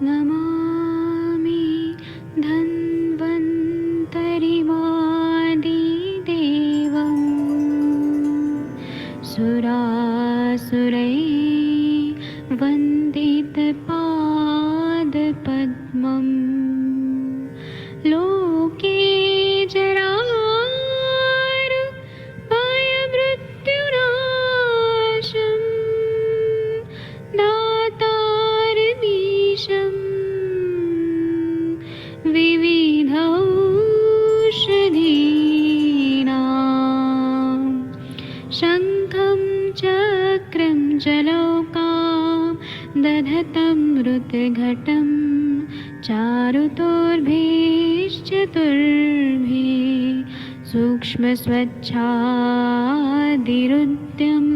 नमामि धन्वन्तरिमादिदेवम् सुरासुरैर्वन्दितपादपद्मम् लोके जरामृत्युनाशम् दातारमीशम् विविधौषधीनां शङ्खं चक्रं जलौकां दधतं मृतघटं चारुतोर्भिश्चतुर्भिः सूक्ष्मस्वच्छादिरुद्यं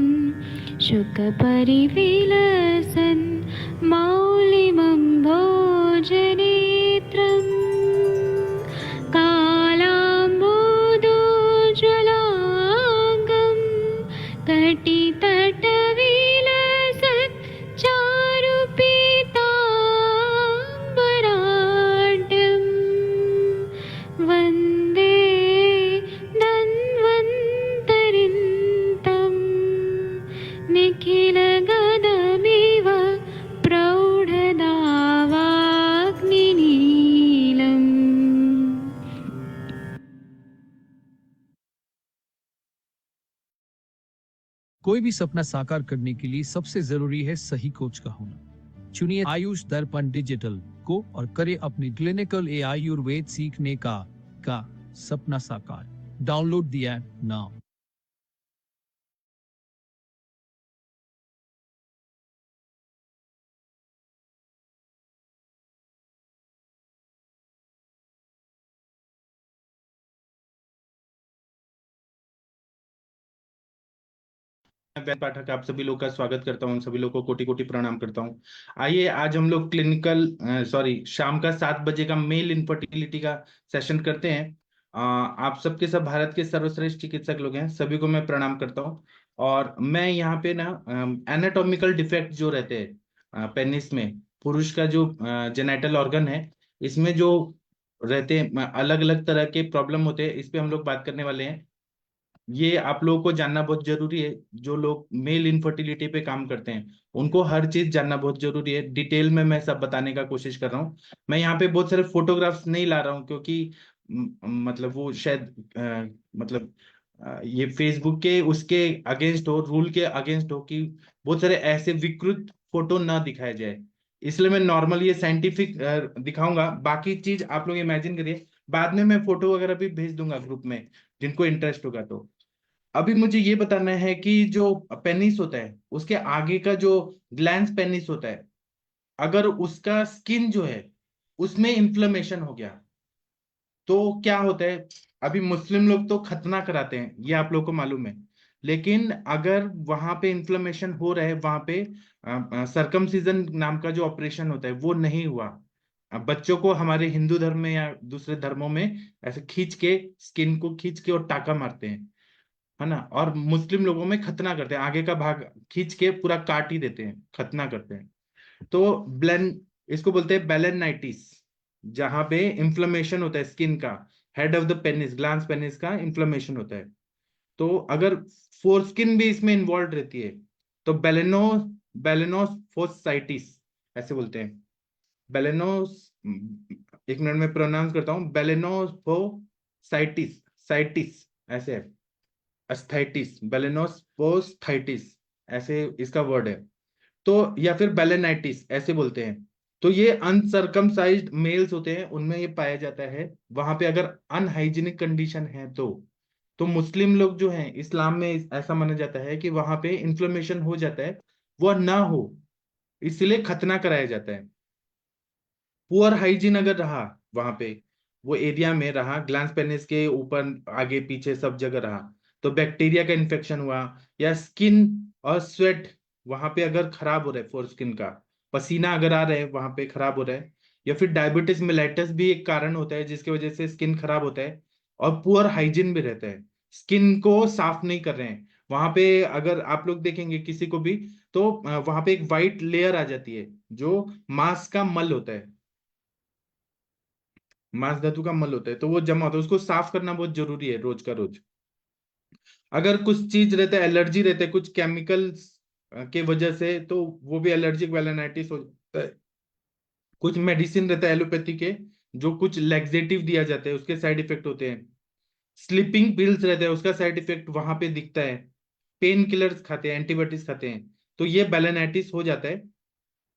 शुकपरिविलसन् मौलिमं भोजनेत्रम् कालाम्बोदोज्ज्वलाङ्गं कटितटविलसत् चारुपीताम्बराढ्यं वन्दे धन्वन्तरिन्तं निखिलगदमिव प्रौढदावाग्निनीलम्। कोई भी सपना साकार करने के लिए सबसे जरूरी है सही कोच का होना। चुनिए आयुष दर्पण डिजिटल को और करे अपनी क्लिनिकल आयुर्वेद सीखने का सपना साकार। Download the app now. Vaid Pathak आप सभी लोग का स्वागत करता हूँ। सभी लोग को कोटि कोटि प्रणाम करता हूँ। आइए आज हम लोग शाम का 7 बजे का मेल इनफर्टिलिटी का सेशन करते हैं। आप सबके सब भारत के सर्वश्रेष्ठ चिकित्सक लोग हैं, सभी को मैं प्रणाम करता हूँ। और मैं यहाँ पे ना एनाटॉमिकल डिफेक्ट जो रहते हैं पेनिस में, पुरुष का जो जेनाइटल ऑर्गन है, इसमें जो रहते हैं अलग अलग तरह के प्रॉब्लम होते हैं, इस पे हम लोग बात करने वाले हैं। ये आप लोगों को जानना बहुत जरूरी है। जो लोग मेल इनफर्टिलिटी पे काम करते हैं उनको हर चीज जानना बहुत जरूरी है। डिटेल में मैं सब बताने का कोशिश कर रहा हूँ। मैं यहाँ पे बहुत सारे फोटोग्राफ्स नहीं ला रहा हूँ क्योंकि मतलब वो शायद ये फेसबुक के उसके अगेंस्ट हो, रूल के अगेंस्ट हो कि बहुत सारे ऐसे विकृत फोटो ना दिखाए जाए। इसलिए मैं नॉर्मल ये साइंटिफिक दिखाऊंगा। बाकी चीज आप लोग इमेजिन करिए, बाद में मैं फोटो वगैरह भी भेज दूंगा ग्रुप में, जिनको इंटरेस्ट होगा। तो अभी मुझे ये बताना है कि जो पेनिस होता है उसके आगे का जो ग्लैंस पेनिस होता है, अगर उसका स्किन जो है उसमें इन्फ्लेमेशन हो गया तो क्या होता है। अभी मुस्लिम लोग तो खतना कराते हैं, ये आप लोग को मालूम है। लेकिन अगर वहां पे इन्फ्लेमेशन हो रहा है, वहां पे सरकमसीजन नाम का जो ऑपरेशन होता है वो नहीं हुआ। बच्चों को हमारे हिंदू धर्म में या दूसरे धर्मों में ऐसे खींच के, स्किन को खींच के और टाका मारते हैं, है ना। और मुस्लिम लोगों में खतना करते हैं, आगे का भाग खींच के पूरा काट ही देते हैं, खतना करते हैं। तो ब्लेन इसको बोलते हैं बेलेनाइटिस, जहां पे इंफ्लेमेशन होता है स्किन का, head of the penis, glans penis का इंफ्लेमेशन होता है। तो अगर फोरस्किन भी इसमें इन्वॉल्व रहती है तो बेलेनोफोसाइटिस ऐसे बोलते हैं। बेलेनोस, एक मिनट में प्रोनाउंस करता हूँ, बेलेनोफोसाइटिस, साइटिस ऐसे है, एस्थाइटिस, बेलेनोस्पोस्थाइटिस ऐसे इसका वर्ड है। तो या फिर बेलेनाइटिस ऐसे बोलते हैं। तो ये अनसर्कमसाइज्ड मेल्स होते हैं, उनमें ये पाया जाता है। वहां पे अगर अनहाइजीनिक कंडीशन है तो मुस्लिम लोग जो हैं, इस्लाम में ऐसा माना जाता है कि वहां पे इन्फ्लेमेशन हो जाता है, वो ना हो इसलिए खतना कराया जाता है। पुअर हाइजीन अगर रहा वहां पे, वो एरिया में रहा, ग्लैंस पेनिस के ऊपर आगे पीछे सब जगह रहा, तो बैक्टीरिया का इन्फेक्शन हुआ, या स्किन और स्वेट वहां पे अगर खराब हो रहा है, फोर स्किन का पसीना अगर आ रहा है वहां पे खराब हो रहा है, या फिर डायबिटीज मेलाइटस भी एक कारण होता है जिसकी वजह से स्किन खराब होता है। और पुअर हाइजीन भी रहता है, स्किन को साफ नहीं कर रहे हैं वहां पे। अगर आप लोग देखेंगे किसी को भी, तो वहां पे एक वाइट लेयर आ जाती है जो मांस का मल होता है, मांस धातु का मल होता है, तो वो जमा होता है, उसको साफ करना बहुत जरूरी है रोज का रोज। अगर कुछ चीज रहता है, एलर्जी रहता है कुछ केमिकल्स के वजह से, तो वो भी एलर्जिक वेलानाइटिस हो जाता है। कुछ मेडिसिन रहता है एलोपैथी के, जो कुछ लैक्सेटिव दिया जाता है, उसके साइड इफेक्ट होते हैं। स्लीपिंग पिल्स रहते हैं, उसका साइड इफेक्ट वहां पे दिखता है। पेन किलर्स खाते हैं, एंटीबायोटिक्स खाते हैं, तो ये बेलेनाइटिस हो जाता है।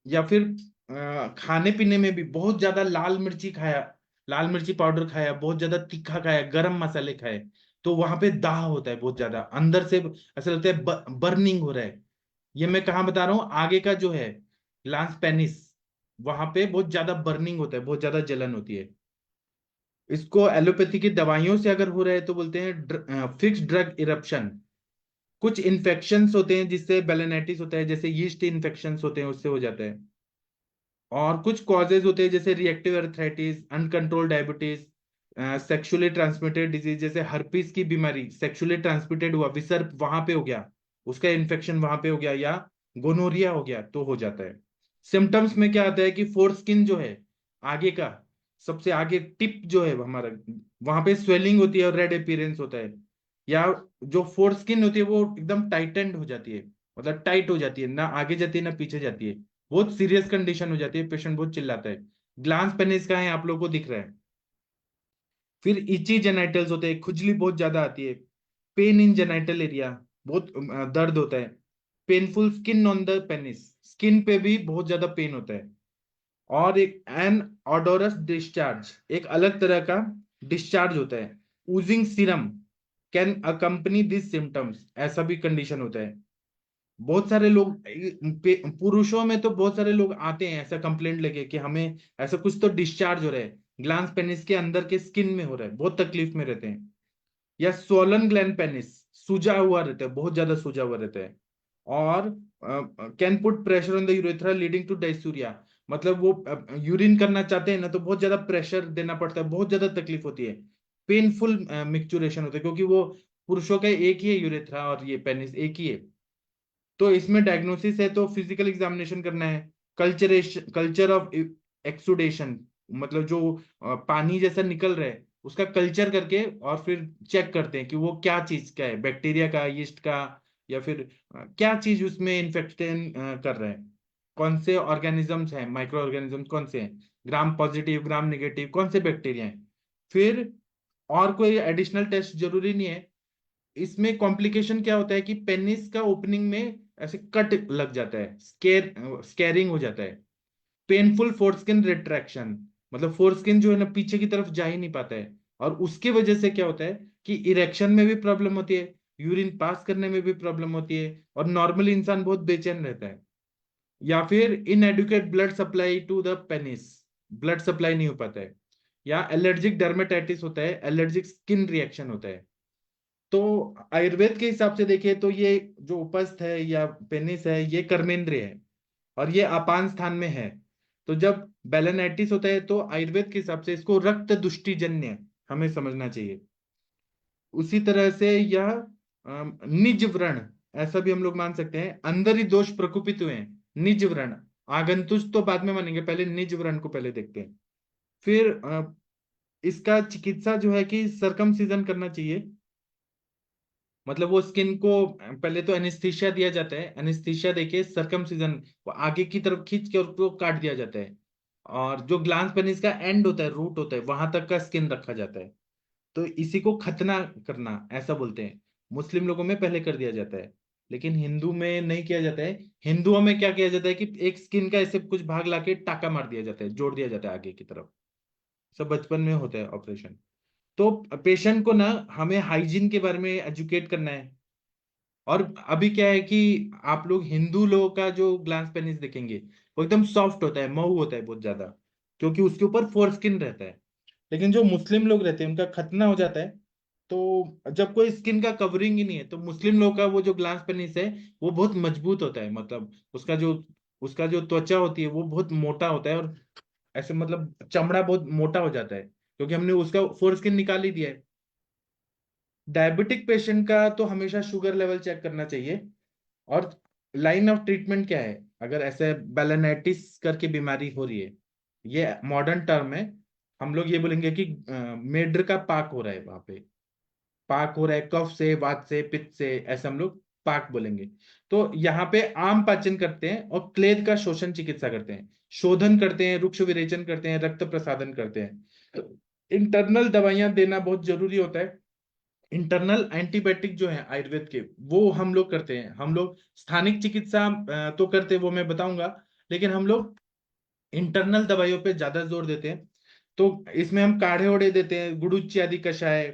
या फिर खाने पीने में भी बहुत ज्यादा लाल मिर्ची खाया, लाल मिर्ची पाउडर खाया, बहुत ज्यादा तीखा खाया, गरम मसाले खाए, तो वहां पे दाह होता है बहुत ज्यादा अंदर से, ऐसा लगता है बर्निंग हो रहा है। ये मैं कहाँ बता रहा हूँ, आगे का जो है ग्लांस पेनिस, वहां पे बहुत ज्यादा बर्निंग होता है, बहुत ज्यादा जलन होती है। इसको एलोपैथी की दवाइयों से अगर हो रहा है तो बोलते हैं फिक्स्ड ड्रग इरप्शन। कुछ इन्फेक्शंस होते हैं जिससे बेलेनाइटिस होता है, जैसे यीस्ट इन्फेक्शंस होते हैं, उससे हो जाता है। और कुछ कॉजेज होते हैं जैसे reactive arthritis, uncontrolled diabetes, sexually transmitted disease, जैसे हर्पीस की बीमारी सेक्सुअली ट्रांसमिटेड हुआ, विसर्प वहां पे हो गया, उसका इन्फेक्शन वहां पे हो गया, या गोनोरिया हो गया, तो हो जाता है। सिम्टम्स में क्या आता है कि फोर स्किन जो है आगे का, सबसे आगे टिप जो है हमारा, वहां पे स्वेलिंग होती है और रेड अपीयरेंस होता है। या जो फोर स्किन होती है वो एकदम टाइटेंड हो जाती है, मतलब टाइट हो जाती है, ना आगे जाती है ना पीछे जाती है। बहुत सीरियस कंडीशन हो जाती है, पेशेंट बहुत चिल्लाता है। ग्लांस पेनिस का है, आप लोगों को दिख रहा है। फिर इची जेनाइटल्स होते हैं, खुजली बहुत ज्यादा आती है। पेन इन जेनाइटल एरिया, बहुत दर्द होता है। Painful skin on the penis, skin पे भी बहुत ज्यादा पेन होता है। और एक एन ऑडोरस डिस्चार्ज, एक अलग तरह का डिस्चार्ज होता है। Oozing serum can accompany this symptoms, ऐसा भी कंडीशन होता है। बहुत सारे लोग, पुरुषों में तो बहुत सारे लोग आते हैं ऐसा कंप्लेंट लेके कि हमें ऐसा कुछ तो डिस्चार्ज हो रहा है, ग्लांस पेनिस के अंदर के स्किन में हो रहा है, बहुत तकलीफ में रहते हैं। या सोलन ग्लैंड पेनिस, सूजा हुआ रहता है, बहुत ज्यादा सूजा हुआ रहता है। और can put pressure on the urethra leading to dysuria, मतलब वो यूरिन करना चाहते हैं ना, तो बहुत ज्यादा प्रेशर देना पड़ता है, बहुत ज्यादा तकलीफ होती है। पेनफुल मिक्चुरेशन होता है, क्योंकि वो पुरुषों का एक ही है यूरेथ्रा और ये पेनिस एक ही है। तो इसमें डायग्नोसिस है तो फिजिकल एग्जामिनेशन करना है। कल्चर ऑफ एक्सुडेशन, मतलब जो पानी जैसा निकल रहा है उसका कल्चर करके, और फिर चेक करते हैं कि वो क्या चीज का है, बैक्टीरिया का, यीस्ट का, या फिर क्या चीज उसमें इन्फेक्शन कर रहा है, कौन से ऑर्गेनिजम्स हैं, माइक्रो ऑर्गेनिजम्स कौन से हैं, ग्राम पॉजिटिव ग्राम नेगेटिव कौन से बैक्टीरिया हैं। फिर और कोई एडिशनल टेस्ट जरूरी नहीं है। इसमें कॉम्प्लिकेशन क्या होता है कि पेनिस का ओपनिंग में ऐसे कट लग जाता है, स्केरिंग हो जाता है। पेनफुल फोरस्किन रिट्रैक्शन, मतलब फोरस्किन जो है ना पीछे की तरफ जा ही नहीं पाता है, और उसकी वजह से क्या होता है कि इरेक्शन में भी प्रॉब्लम होती है, यूरिन पास करने में भी प्रॉब्लम होती है, और नॉर्मली इंसान बहुत बेचैन रहता है। या फिर inadequate blood supply to the penis, blood supply नहीं हो पाता है। या एलर्जिक डर्मेटाइटिस होता है, एलर्जिक स्किन रिएक्शन होता है। तो आयुर्वेद के हिसाब से देखिए तो ये जो उपस्थ है या पेनिस है, ये कर्मेंद्रिय है और ये अपान स्थान में है। तो जब बेलेनाइटिस होता है तो आयुर्वेद के हिसाब से इसको रक्त दुष्टिजन्य हमें समझना चाहिए। उसी तरह से यह निज व्रण, ऐसा भी हम लोग मान सकते हैं, अंदर ही दोष प्रकोपित हुए हैं, निज व्रण। आगंतुक तो बाद में मानेंगे, पहले निज व्रण को पहले देखते हैं। फिर इसका चिकित्सा जो है कि सरकमसिजन करना चाहिए, मतलब वो स्किन को पहले तो एनेस्थीसिया दिया जाता है, एनेस्थीसिया देके सरकमसिजन वो आगे की तरफ खींच के उसको काट दिया जाता है। और जो ग्लांस पेनिस का एंड होता है, रूट होता है, वहां तक का स्किन रखा जाता है। तो इसी को खतना करना ऐसा बोलते हैं। मुस्लिम लोगों में पहले कर दिया जाता है, लेकिन हिंदू में नहीं किया जाता है। हिंदुओं में क्या किया जाता है कि एक स्किन का ऐसे कुछ भाग लाके टाका मार दिया जाता है, जोड़ दिया जाता है आगे की तरफ। सब बचपन में होता है ऑपरेशन। तो पेशेंट को ना हमें हाइजीन के बारे में एजुकेट करना है। और अभी क्या है कि आप लोग हिंदू लोगों का जो ग्लांस पेनिस देखेंगे वो एकदम सॉफ्ट होता है, मऊ होता है बहुत ज्यादा, क्योंकि उसके ऊपर फोर स्किन रहता है। लेकिन जो मुस्लिम लोग रहते हैं उनका खतना हो जाता है, तो जब कोई स्किन का कवरिंग ही नहीं है, तो मुस्लिम लोग का वो जो ग्लांस पेनिस है वो बहुत मजबूत होता है, मतलब उसका जो त्वचा होती है वो बहुत मोटा होता है, और ऐसे मतलब चमड़ा बहुत मोटा हो जाता है, क्योंकि हमने उसका फोर स्किन निकाल ही दिया है। डायबिटिक पेशेंट का तो हमेशा शुगर लेवल चेक करना चाहिए। और लाइन ऑफ ट्रीटमेंट क्या है? अगर ऐसे बेलेनाइटिस करके बीमारी हो रही है, ये मॉडर्न टर्म है, हम लोग ये बोलेंगे कि मेड्र का पाक हो रहा है, वहां पे पाक हो रहा है, कफ से, वात से, पित्त से, ऐसे हम लोग पाक बोलेंगे। तो यहाँ पे आम पाचन करते हैं और क्लेद का शोषण चिकित्सा करते हैं, शोधन करते हैं, रुक्ष विरेचन करते हैं, रक्त प्रसादन करते हैं। इंटरनल दवाइयां देना बहुत जरूरी होता है। इंटरनल एंटीबायोटिक जो है आयुर्वेद के, वो हम लोग करते हैं। हम लोग स्थानिक चिकित्सा तो करते हैं, वो मैं बताऊंगा, लेकिन हम लोग इंटरनल दवाइयों पे ज्यादा जोर देते हैं। तो इसमें हम काढ़े ओढ़े देते हैं, गुडुच्ची कषाय,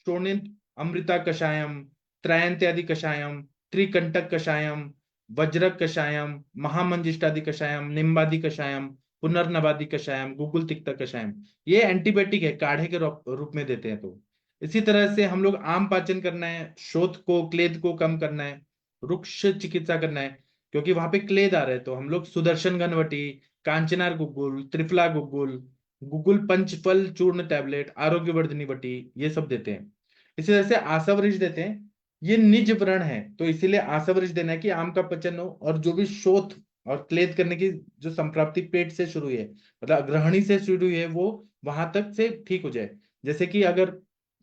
शोणित अमृता कषायम, त्रयंत्यादि कषायम, त्रिकंटक कषायम, वज्रक कषायम, महामंजिष्टादि कषायम, निम्बादि कषायम, पुनर्नवादि कषायम, गुगुल तिक्ता कषायम। ये एंटीबायोटिक है, काढ़े के रूप में देते हैं। तो इसी तरह से हम लोग आम पाचन करना है, शोथ को, क्लेद को कम करना है, वृक्ष चिकित्सा करना है, क्योंकि वहां पे क्लेद आ रहे हैं। तो हम लोग सुदर्शन घनवटी, कांचनार गुगुल, त्रिफला गुगुल, गुगुल पंचफल चूर्ण टैबलेट, आरोग्यवर्धिनी बटी, ये सब देते हैं। इसी तरह से आसावरिश देते हैं। ये निज व्रण है, तो इसीलिए आसावरिश देना है कि आम का पचन हो, और जो भी शोथ और क्लेद करने की जो संप्राप्ति पेट से शुरू हुई है, मतलब ग्रहणी से शुरू हुई है, वो वहां तक से ठीक हो जाए। जैसे कि अगर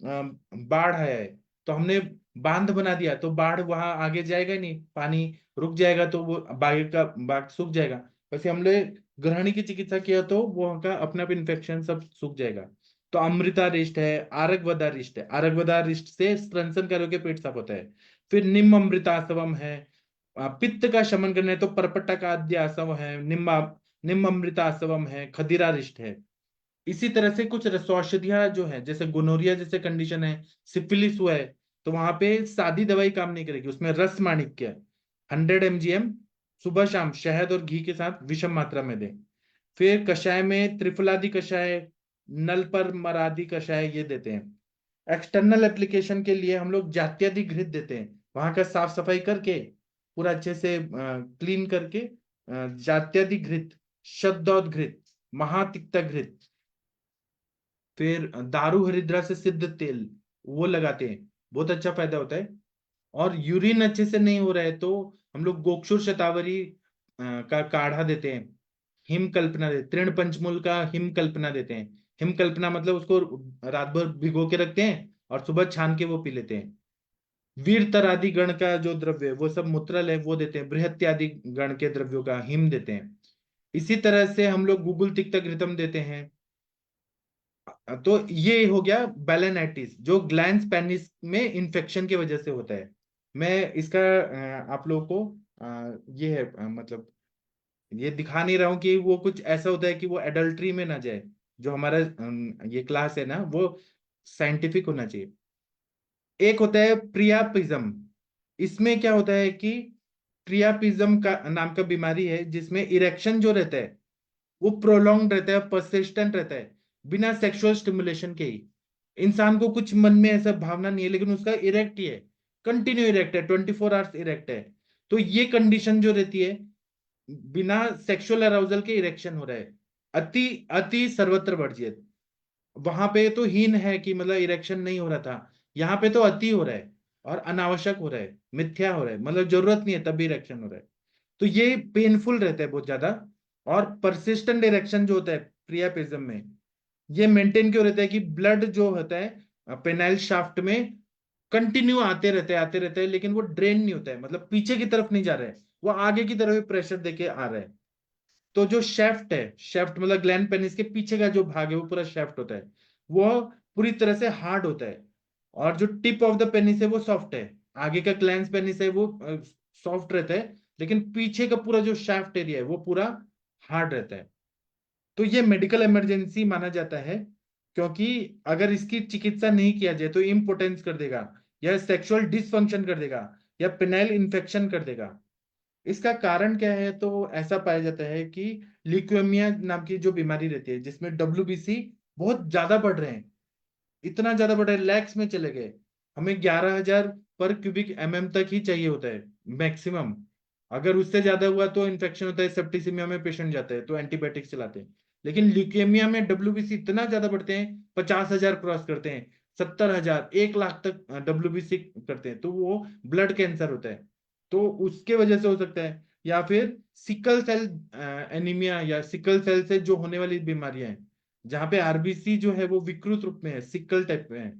बाढ़ है, तो हमने बांध बना दिया, तो बाढ़ वहां आगे जाएगा ही नहीं, पानी रुक जाएगा, तो वो बाग सूख जाएगा। वैसे हमने ग्रहणी की चिकित्सा किया, तो वो का अपने आप इन्फेक्शन सब सूख जाएगा। तो अमृता रिष्ट है, आरगवदा रिष्ट है, आरगवदा रिष्ट से स्तनसन कार्यों के पेट साफ होता है। फिर निम्न अमृतासवम है, पित्त का शमन करना है, तो परपट्टा का आद्यासव है, निम्न अमृतासवम है, खदिरा रिष्ट है। इसी तरह से कुछ रसौषधियां जो है, जैसे गोनोरिया जैसे कंडीशन है, सिफिलिस हुआ है, तो वहां पे सादी दवाई काम नहीं करेगी, उसमें रस माणिक्य 100 mg सुबह शाम शहद और घी के साथ विषम मात्रा में दें। फिर कषाय में त्रिफलादि कषाय, नल पर मरादी कषाय, ये देते हैं। एक्सटर्नल एप्लीकेशन के लिए हम लोग जात्यादि घृत देते हैं, वहां का साफ सफाई करके, पूरा अच्छे से क्लीन करके, जात्यादि घृत, शब्दोद्घृत, महातिक्ता घृत, फिर दारू हरिद्रा से सिद्ध तेल, वो लगाते हैं, बहुत अच्छा फायदा होता है। और यूरिन अच्छे से नहीं हो रहा है, तो हम लोग गोक्षुर शतावरी का काढ़ा देते हैं। हिम कल्पना देते, तृण पंचमूल का हिम कल्पना देते हैं। हिम कल्पना मतलब उसको रात भर भिगो के रखते हैं और सुबह छान के वो पी लेते हैं। वीर तरादि गण का जो द्रव्य है, वो सब मूत्रल है, वो देते हैं। बृहत्यादि गण के द्रव्यों का हिम देते हैं। इसी तरह से हम लोग गुगुल तिक्त घृतम देते हैं। तो ये हो गया बैलेनाइटिस, जो ग्लैंस पेनिस में इंफेक्शन की वजह से होता है। मैं इसका आप लोगों को ये है मतलब ये दिखा नहीं रहा हूं कि वो कुछ ऐसा होता है कि वो एडल्ट्री में ना जाए। जो हमारा ये क्लास है ना, वो साइंटिफिक होना चाहिए। एक होता है प्रियापिज्म। इसमें क्या होता है कि प्रियापिज्म का नाम का बीमारी है, जिसमें इरेक्शन जो रहता है वो प्रोलॉन्ग रहता है, परसिस्टेंट रहता है, बिना सेक्सुअल स्टिमुलेशन के ही। इंसान को कुछ मन में ऐसा भावना नहीं है, लेकिन उसका इरेक्ट ही है, कंटिन्यू इरेक्ट है, 24 आवर्स इरेक्ट है। तो ये कंडीशन जो रहती है, बिना सेक्सुअल अराउजल के इरेक्शन हो रहा है, अति अति सर्वत्र वर्जित। वहां पे तो हीन है कि मतलब इरेक्शन नहीं हो रहा था, यहाँ पे तो अति हो रहा है और अनावश्यक हो रहा है, मिथ्या हो रहा है, मतलब जरूरत नहीं है तब भी इरेक्शन हो रहा है। तो ये पेनफुल रहता है बहुत ज्यादा। और परसिस्टेंट इरेक्शन जो होता है प्रियापिज्म में, ये मेंटेन क्यों रहता है कि ब्लड जो होता है पेनाइल शाफ्ट में कंटिन्यू आते रहते हैं, लेकिन वो ड्रेन नहीं होता है, मतलब पीछे की तरफ नहीं जा रहा है, वो आगे की तरफ प्रेशर देके आ रहा है। तो जो शेफ्ट है, शेफ्ट मतलब ग्लैंड पेनिस के पीछे का जो भाग है, वो पूरा शेफ्ट होता है, वो पूरी तरह से हार्ड होता है। और जो टिप ऑफ द पेनिस है वो सॉफ्ट है। आगे का ग्लैंड पेनिस है वो सॉफ्ट रहता है, लेकिन पीछे का पूरा जो शेफ्ट एरिया है वो पूरा हार्ड रहता है। तो ये मेडिकल इमरजेंसी माना जाता है, क्योंकि अगर इसकी चिकित्सा नहीं किया जाए तो इम्पोटेंस कर देगा, या सेक्सुअल डिसफंक्शन कर देगा, या पेनाइल इन्फेक्शन कर देगा। इसका कारण क्या है? तो ऐसा पाया जाता है कि ल्यूकेमिया नाम की जो बीमारी रहती है, जिसमें डब्ल्यूबीसी बहुत ज्यादा बढ़ रहे हैं, इतना ज्यादा बढ़ रहे हैं, लैक्स में चले गए। हमें 11,000 पर क्यूबिक एमएम तक ही चाहिए होता है मैक्सिमम। अगर उससे ज्यादा हुआ तो इन्फेक्शन होता है, सेप्टिसिमिया में पेशेंट जाता है, तो एंटीबायोटिक चलाते हैं। लेकिन ल्यूकेमिया में डब्ल्यूबीसी इतना ज्यादा बढ़ते हैं, 50,000 क्रॉस करते हैं, 70,000, 1 लाख तक डब्ल्यूबीसी करते हैं, तो वो ब्लड कैंसर होता है। तो उसके वजह से हो सकता है, या फिर सिकल सेल एनीमिया या सिकल सेल से जो होने वाली बीमारियां हैं, जहाँ पे आरबीसी जो है वो विकृत रूप में है, सिकल टाइप में है,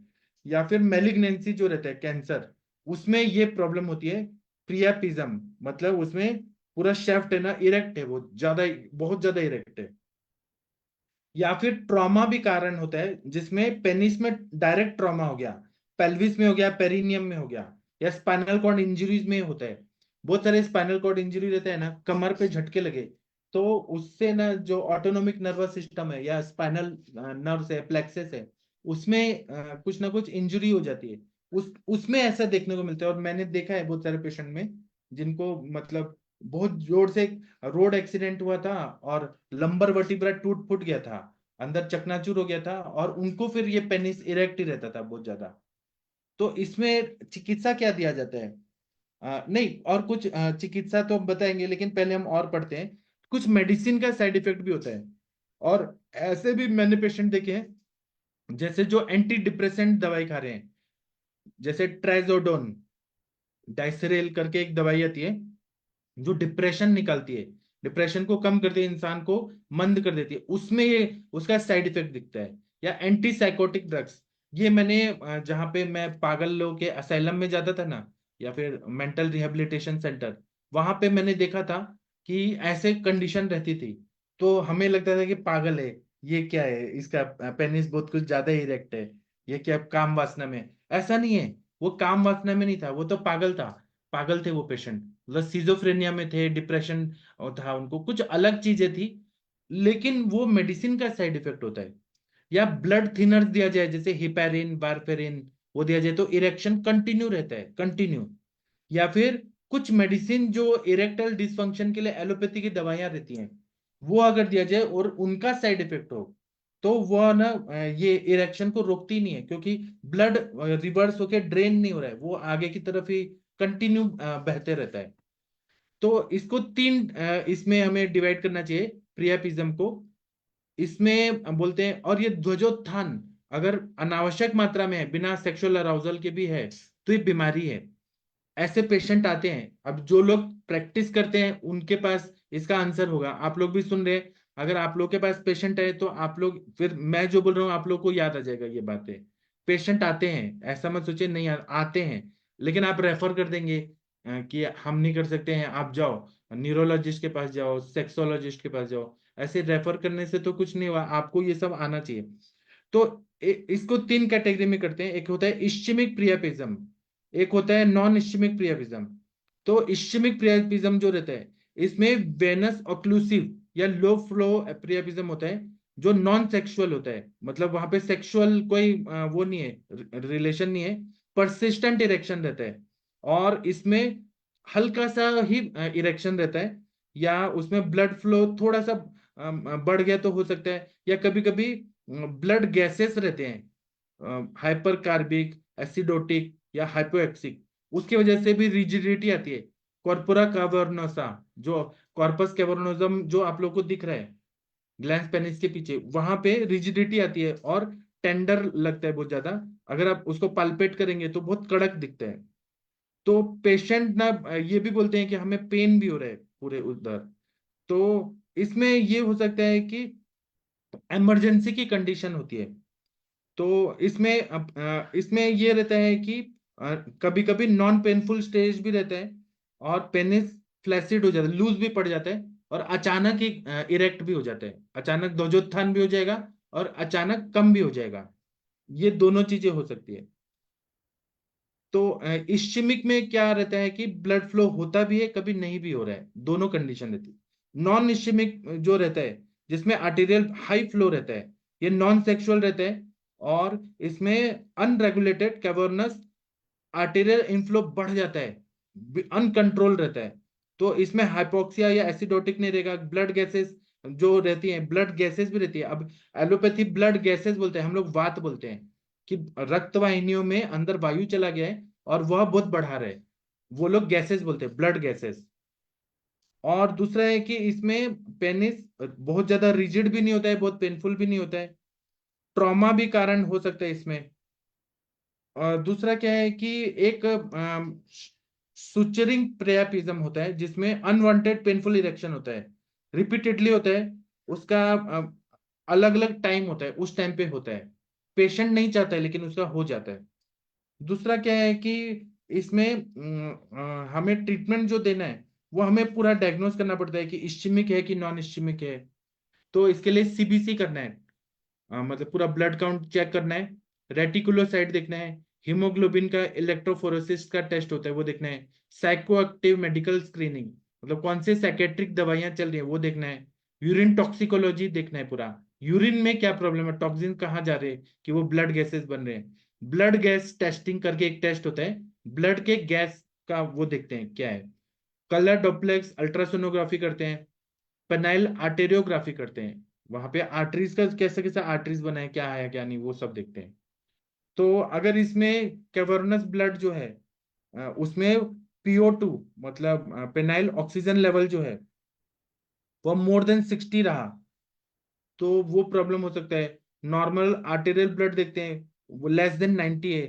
या फिर मेलिग्नेंसी जो रहता है कैंसर, उसमें ये प्रॉब्लम होती है। प्रियापिज्म मतलब उसमें पूरा शेफ्ट है ना इरेक्ट है, वो ज्यादा, बहुत ज्यादा इरेक्ट है। या फिर ट्रॉमा भी कारण होता है, जिसमें पेनिस में डायरेक्ट ट्रॉमा हो गया, पेल्विस में हो गया, पेरिनियम में हो गया, या स्पाइनल कॉर्ड इंजरीज में होता है। बहुत सारे स्पाइनल कॉर्ड इंजरी रहता है ना, कमर पे झटके लगे, तो उससे ना जो ऑटोनोमिक नर्वस सिस्टम है या स्पाइनल नर्व्स है, प्लेक्सस है, उसमें कुछ ना कुछ इंजरी हो जाती है। उसमें ऐसा देखने को मिलता है। और मैंने देखा है बहुत सारे पेशेंट में जिनको मतलब बहुत जोर से रोड एक्सीडेंट हुआ था और लंबर वर्टिब्रा टूट फूट गया था, अंदर चकनाचूर हो गया था, और उनको फिर ये पेनिस इरेक्ट ही रहता था बहुत ज्यादा। तो इसमें चिकित्सा क्या दिया जाता है? नहीं, और कुछ चिकित्सा तो हम बताएंगे, लेकिन पहले हम और पढ़ते हैं। कुछ मेडिसिन का साइड इफेक्ट भी होता है, और ऐसे भी मैंने पेशेंट देखे हैं, जैसे जो एंटी डिप्रेसेंट दवाई खा रहे हैं, जैसे ट्राइजोडोन, डाइसरेल करके एक दवाई आती है जो डिप्रेशन निकालती है, डिप्रेशन को कम करती है, इंसान को मंद कर देती है, उसमें ये उसका साइड इफेक्ट दिखता है। या एंटी साइकोटिक ड्रग्स, ये मैंने जहाँ पे मैं पागल लोगों के असाइलम में जाता था ना, या फिर मेंटल रिहेबिलिटेशन सेंटर, वहां पे मैंने देखा था कि ऐसे कंडीशन रहती थी। तो हमें लगता था कि पागल है, ये क्या है, इसका पेनिस बहुत कुछ ज्यादा ही इरेक्ट है, ये क्या काम वासना में। ऐसा नहीं है, वो काम वासना में नहीं था, वो तो पागल था, पागल थे वो पेशेंट, मतलब सिजोफ्रेनिया में थे, डिप्रेशन था उनको, कुछ अलग चीजें थी। लेकिन वो मेडिसिन का साइड इफेक्ट होता है। या ब्लड थिनर दिया जाए, जैसे हिपैरिन, वारफेरिन, वो दिया जाए तो इरेक्शन कंटिन्यू रहता है, कंटिन्यू। या फिर कुछ मेडिसिन जो इरेक्टल डिसफंक्शन के लिए एलोपैथी की दवाइयां रहती हैं, वो अगर दिया जाए और उनका साइड इफेक्ट हो, तो वो ना ये इरेक्शन को रोकती नहीं है, क्योंकि ब्लड रिवर्स होके ड्रेन नहीं हो रहा है, वो आगे की तरफ ही कंटिन्यू बहते रहता है। तो इसको तीन इसमें हमें डिवाइड करना चाहिए प्रियापिज्म को। इसमें बोलते हैं, और ये ध्वजोत्थान अगर अनावश्यक मात्रा में है, बिना सेक्सुअल अराउजल के भी है, तो ये बीमारी है। ऐसे पेशेंट आते हैं, अब जो लोग प्रैक्टिस करते हैं उनके पास इसका आंसर होगा, आप लोग भी सुन रहे हैं। अगर आप लोग के पास पेशेंट है तो आप लोग, फिर मैं जो बोल रहा हूँ आप लोग को याद आ जाएगा ये बातें। पेशेंट आते हैं, ऐसा मत सोचिए नहीं आते हैं, लेकिन आप रेफर कर देंगे कि हम नहीं कर सकते हैं, आप जाओ न्यूरोलॉजिस्ट के पास जाओ, सेक्सोलॉजिस्ट के पास जाओ। ऐसे रेफर करने से तो कुछ नहीं हुआ, आपको ये सब आना चाहिए। तो इसको तीन कैटेगरी में करते हैं, एक होता है इश्चिमिक प्रियापिज्म, एक होता है नॉन इश्चिमिक प्रियापिज्म। तो इश्चिमिक प्रियापिज्म जो रहता है, इसमें वेनस ऑक्लूसिव या लो फ्लो प्रियापिज्म होता है, जो नॉन सेक्सुअल होता है, मतलब वहां पे सेक्सुअल कोई वो नहीं है, रिलेशन नहीं है, परसिस्टेंट इरेक्शन रहता है, और इसमें हल्का सा ही इरेक्शन रहता है, या उसमें ब्लड फ्लो थोड़ा सा बढ़ गया तो हो सकता है, या कभी कभी ब्लड गैसेस रहते हैं, हाइपर कार्बिक, एसिडोटिक या हाइपोएक्सिक, उसकी वजह से भी रिजिडिटी आती है। कॉर्पोरा कैवर्नोसा, जो कॉर्पस कैवर्नोसम जो आप लोग को दिख रहा है ग्लैंस पेनिस के पीछे, वहां पे रिजिडिटी आती है और टेंडर लगता है बहुत ज्यादा। अगर आप उसको पाल्पेट करेंगे तो बहुत कड़क दिखता है। तो पेशेंट ना ये भी बोलते हैं कि हमें पेन भी हो रहा है पूरे उधर। तो इसमें ये हो सकता है कि इमरजेंसी की कंडीशन होती है। तो इसमें ये रहता है कि कभी कभी नॉन पेनफुल स्टेज भी रहता है, और पेनिस फ्लैसिड हो जाता है, लूज भी पड़ जाता है, और अचानक ही इरेक्ट भी हो जाता है, अचानक ध्वजोत्थान भी हो जाएगा, और अचानक कम भी हो जाएगा। ये दोनों चीजें हो सकती है। तो इश्चिमिक में क्या रहता है कि ब्लड फ्लो होता भी है, कभी नहीं भी हो रहा है, दोनों कंडीशन रहती है। नॉन इश्चिमिक जो रहता है, जिसमें आर्टेरियल हाई फ्लो रहता है, ये नॉन सेक्सुअल रहता है, और इसमें अनरेगुलेटेड कैवर्नस आर्टेरियल इनफ्लो बढ़ जाता है, अनकंट्रोल रहता है। तो इसमें हाइपोक्सिया या एसिडोटिक नहीं रहेगा, ब्लड गैसेस जो रहती हैं, ब्लड गैसेस भी रहती है। अब एलोपैथी ब्लड गैसेस बोलते हैं, हम लोग वात बोलते हैं, कि रक्त वाहिनियों में अंदर वायु चला गया है और वह बहुत बढ़ा रहा है, वो लोग गैसेस बोलते हैं, ब्लड गैसेस। और दूसरा है कि इसमें पेनिस बहुत ज्यादा रिजिड भी नहीं होता है, बहुत पेनफुल भी नहीं होता है, ट्रॉमा भी कारण हो सकता है इसमें। और दूसरा क्या है कि एक सुचरिंग प्रेयापिज्म होता है, जिसमें अनवांटेड पेनफुल इरेक्शन होता है, रिपीटेडली होता है, उसका अलग अलग टाइम होता है, उस टाइम पे होता है, पेशेंट नहीं चाहता है लेकिन उसका हो जाता है। दूसरा क्या है कि इसमें हमें ट्रीटमेंट जो देना है वो हमें पूरा डायग्नोस करना पड़ता है कि इश्चेमिक है कि नॉन इश्चेमिक है। तो इसके लिए सीबीसी करना है, मतलब पूरा ब्लड काउंट चेक करना है, रेटिकुलोसाइट देखना है, हीमोग्लोबिन का इलेक्ट्रोफोरेसिस का टेस्ट होता है वो देखना है, साइकोएक्टिव मेडिकल स्क्रीनिंग मतलब कौन से साइकेट्रिक दवाइयां चल रही है वो देखना है, यूरिन टॉक्सिकोलॉजी देखना है, पूरा यूरिन में क्या प्रॉब्लम है, टॉक्सिन कहाँ जा रहे हैं कि वो ब्लड गैसेस बन रहे हैं। ब्लड गैस टेस्टिंग करके एक टेस्ट होता है, ब्लड के गैस का वो देखते हैं क्या है। कलर डॉप्लेक्स अल्ट्रासोनोग्राफी करते हैं, पेनाइल आर्टेरियोग्राफी करते हैं, वहां पे आर्टरीज का कैसे कैसे आर्टरीज बना है, क्या है क्या नहीं, वो सब देखते हैं। तो अगर इसमें कैवर्नस ब्लड जो है उसमें PO2 मतलब पेनाइल ऑक्सीजन लेवल जो है वो मोर देन 60 रहा तो वो प्रॉब्लम हो सकता है। नॉर्मल आर्टेरियल ब्लड देखते हैं, वो लेस देन 90 है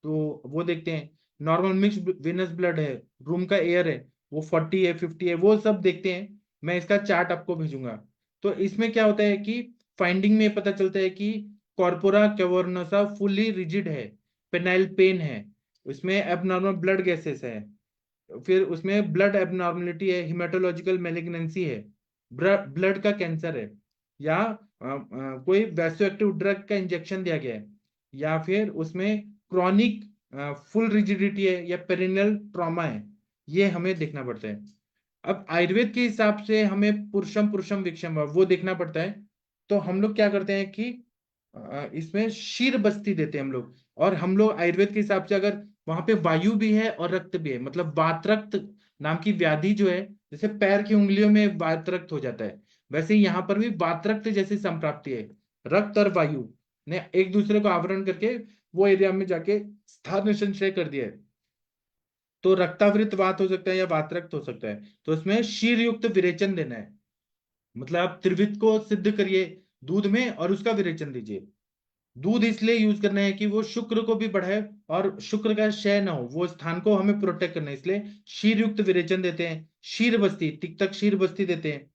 तो वो देखते हैं। नॉर्मल मिक्स्ड वेनस ब्लड है, रूम का एयर है, वो 40 है 50 है, वो सब देखते हैं। मैं इसका चार्ट आपको भेजूंगा। तो इसमें क्या होता है कि फाइंडिंग में पता चलता है कि कॉर्पोरा कैवर्नोसा फुल्ली रिजिड है, पेनाइल पेन है, उसमें एबनॉर्मल ब्लड गैसेस है, फिर उसमें ब्लड एबनॉर्मलिटी है, हिमेटोलॉजिकल मैलिग्नेंसी है, ब्लड का कैंसर है, या कोई वैसोएक्टिव ड्रग का इंजेक्शन दिया गया है, या फिर उसमें क्रॉनिक फुल रिजिडिटी है या पेरिनियल ट्रॉमा है, ये हमें देखना पड़ता है। अब आयुर्वेद के हिसाब से हमें पुरुषम पुरुषम विक्षम वो देखना पड़ता है। तो हम लोग क्या करते हैं कि इसमें शीर बस्ती देते हैं हम लोग, और हम लोग आयुर्वेद के हिसाब से अगर वहां पे वायु भी है और रक्त भी है, मतलब वातरक्त नाम की व्याधि जो है, जैसे पैर की उंगलियों में वातरक्त हो जाता है, वैसे ही यहाँ पर भी वातरक्त जैसी संप्राप्ति है। रक्त और वायु ने एक दूसरे को आवरण करके वो एरिया में जाके स्थान संचय कर दिया है। तो रक्तावृत वात हो सकता है या वातरक्त हो सकता है, तो इसमें शीर युक्त विरेचन देना है। मतलब आप त्रिवित को सिद्ध करिए दूध में और उसका विरेचन दीजिए। दूध इसलिए यूज करना है कि वो शुक्र को भी बढ़ाए और शुक्र का क्षय ना हो, वो स्थान को हमें प्रोटेक्ट करना है, इसलिए शीर युक्त विरेचन देते हैं। शीर बस्ती, तिक्तक शीर बस्ती देते हैं,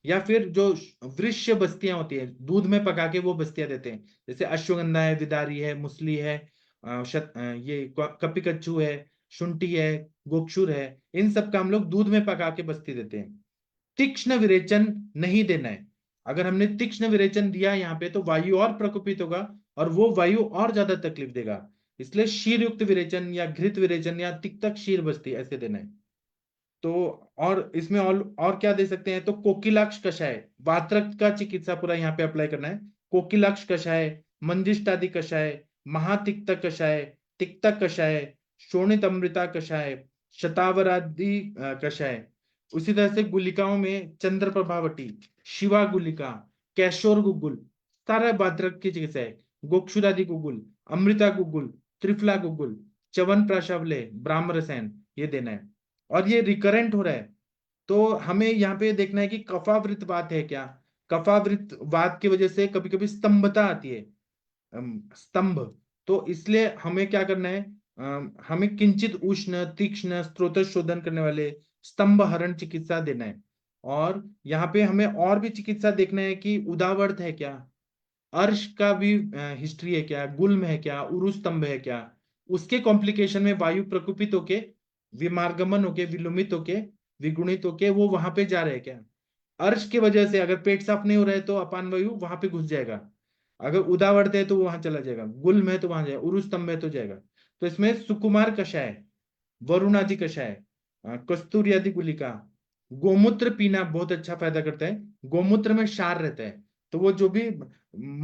या फिर जो वृक्ष बस्तियां होती है दूध में पका के वो बस्तियां देते हैं, जैसे अश्वगंधा है, विदारी है, मुसली है, ये कपिकच्चू है, शुंठी है, गोक्षुर है, इन सब का हम लोग दूध में पका के बस्ती देते हैं। तीक्ष्ण विरेचन नहीं देना है। अगर हमने तीक्ष्ण विरेचन दिया यहाँ पे तो वायु और प्रकोपित होगा और वो वायु और ज्यादा तकलीफ देगा, इसलिए शीर युक्त विरेचन या घृत विरेचन या तिक्तक शीर बस्ती ऐसे देना है। तो और इसमें और क्या दे सकते हैं, तो कोकिलाक्ष कषाय, वातरक्त का चिकित्सा पूरा यहाँ पे अप्लाई करना है। कोकिलाक्ष कषाय, मंजिष्टादि कषाय, महातिक्तक कषाय, तिक्तक कषाय, शोणित अमृता कषाय, शतावरादि कषाय। उसी तरह से गुलिकाओं में चंद्र प्रभावटी, शिवा गुलिका, कैशोर गुगुल, सारा वातरक्त की चिकित्सा है। गोक्षुरादि गुगुल, अमृता गुगुल, त्रिफला गुगुल, च्यवन प्राशवले, ब्राह्म रसायन, ये देना है। और ये रिकरेंट हो रहा है तो हमें यहाँ पे देखना है कि कफावृत वात है क्या। कफावृत वात की वजह से कभी कभी स्तंभता आती है, स्तंभ। तो इसलिए हमें क्या करना है, हमें किंचित उष्ण तीक्ष्ण स्त्रोत शोधन करने वाले स्तंभ हरण चिकित्सा देना है। और यहाँ पे हमें और भी चिकित्सा देखना है कि उदावर्त है क्या, अर्श का भी हिस्ट्री है क्या, गुल्म है क्या, उरुस्तंभ है क्या, उसके कॉम्प्लिकेशन में वायु प्रकुपित होके विमार्गमन होके विलुमित होके विगुणित होके वो वहां पे जा रहे हैं क्या। अर्श की वजह से अगर पेट साफ नहीं हो रहा है तो अपान वायु वहां पे घुस जाएगा, अगर उदावर्त है तो वहां चला जाएगा, गुल्म है तो वहां जाएगा, उरुस्तंभ है तो जाएगा। तो इसमें सुकुमार कषाय, वरुणादि कषाय, कस्तूरी आदि गुलिका, गोमूत्र पीना बहुत अच्छा फायदा करता है। गोमूत्र में क्षार रहता है तो वो जो भी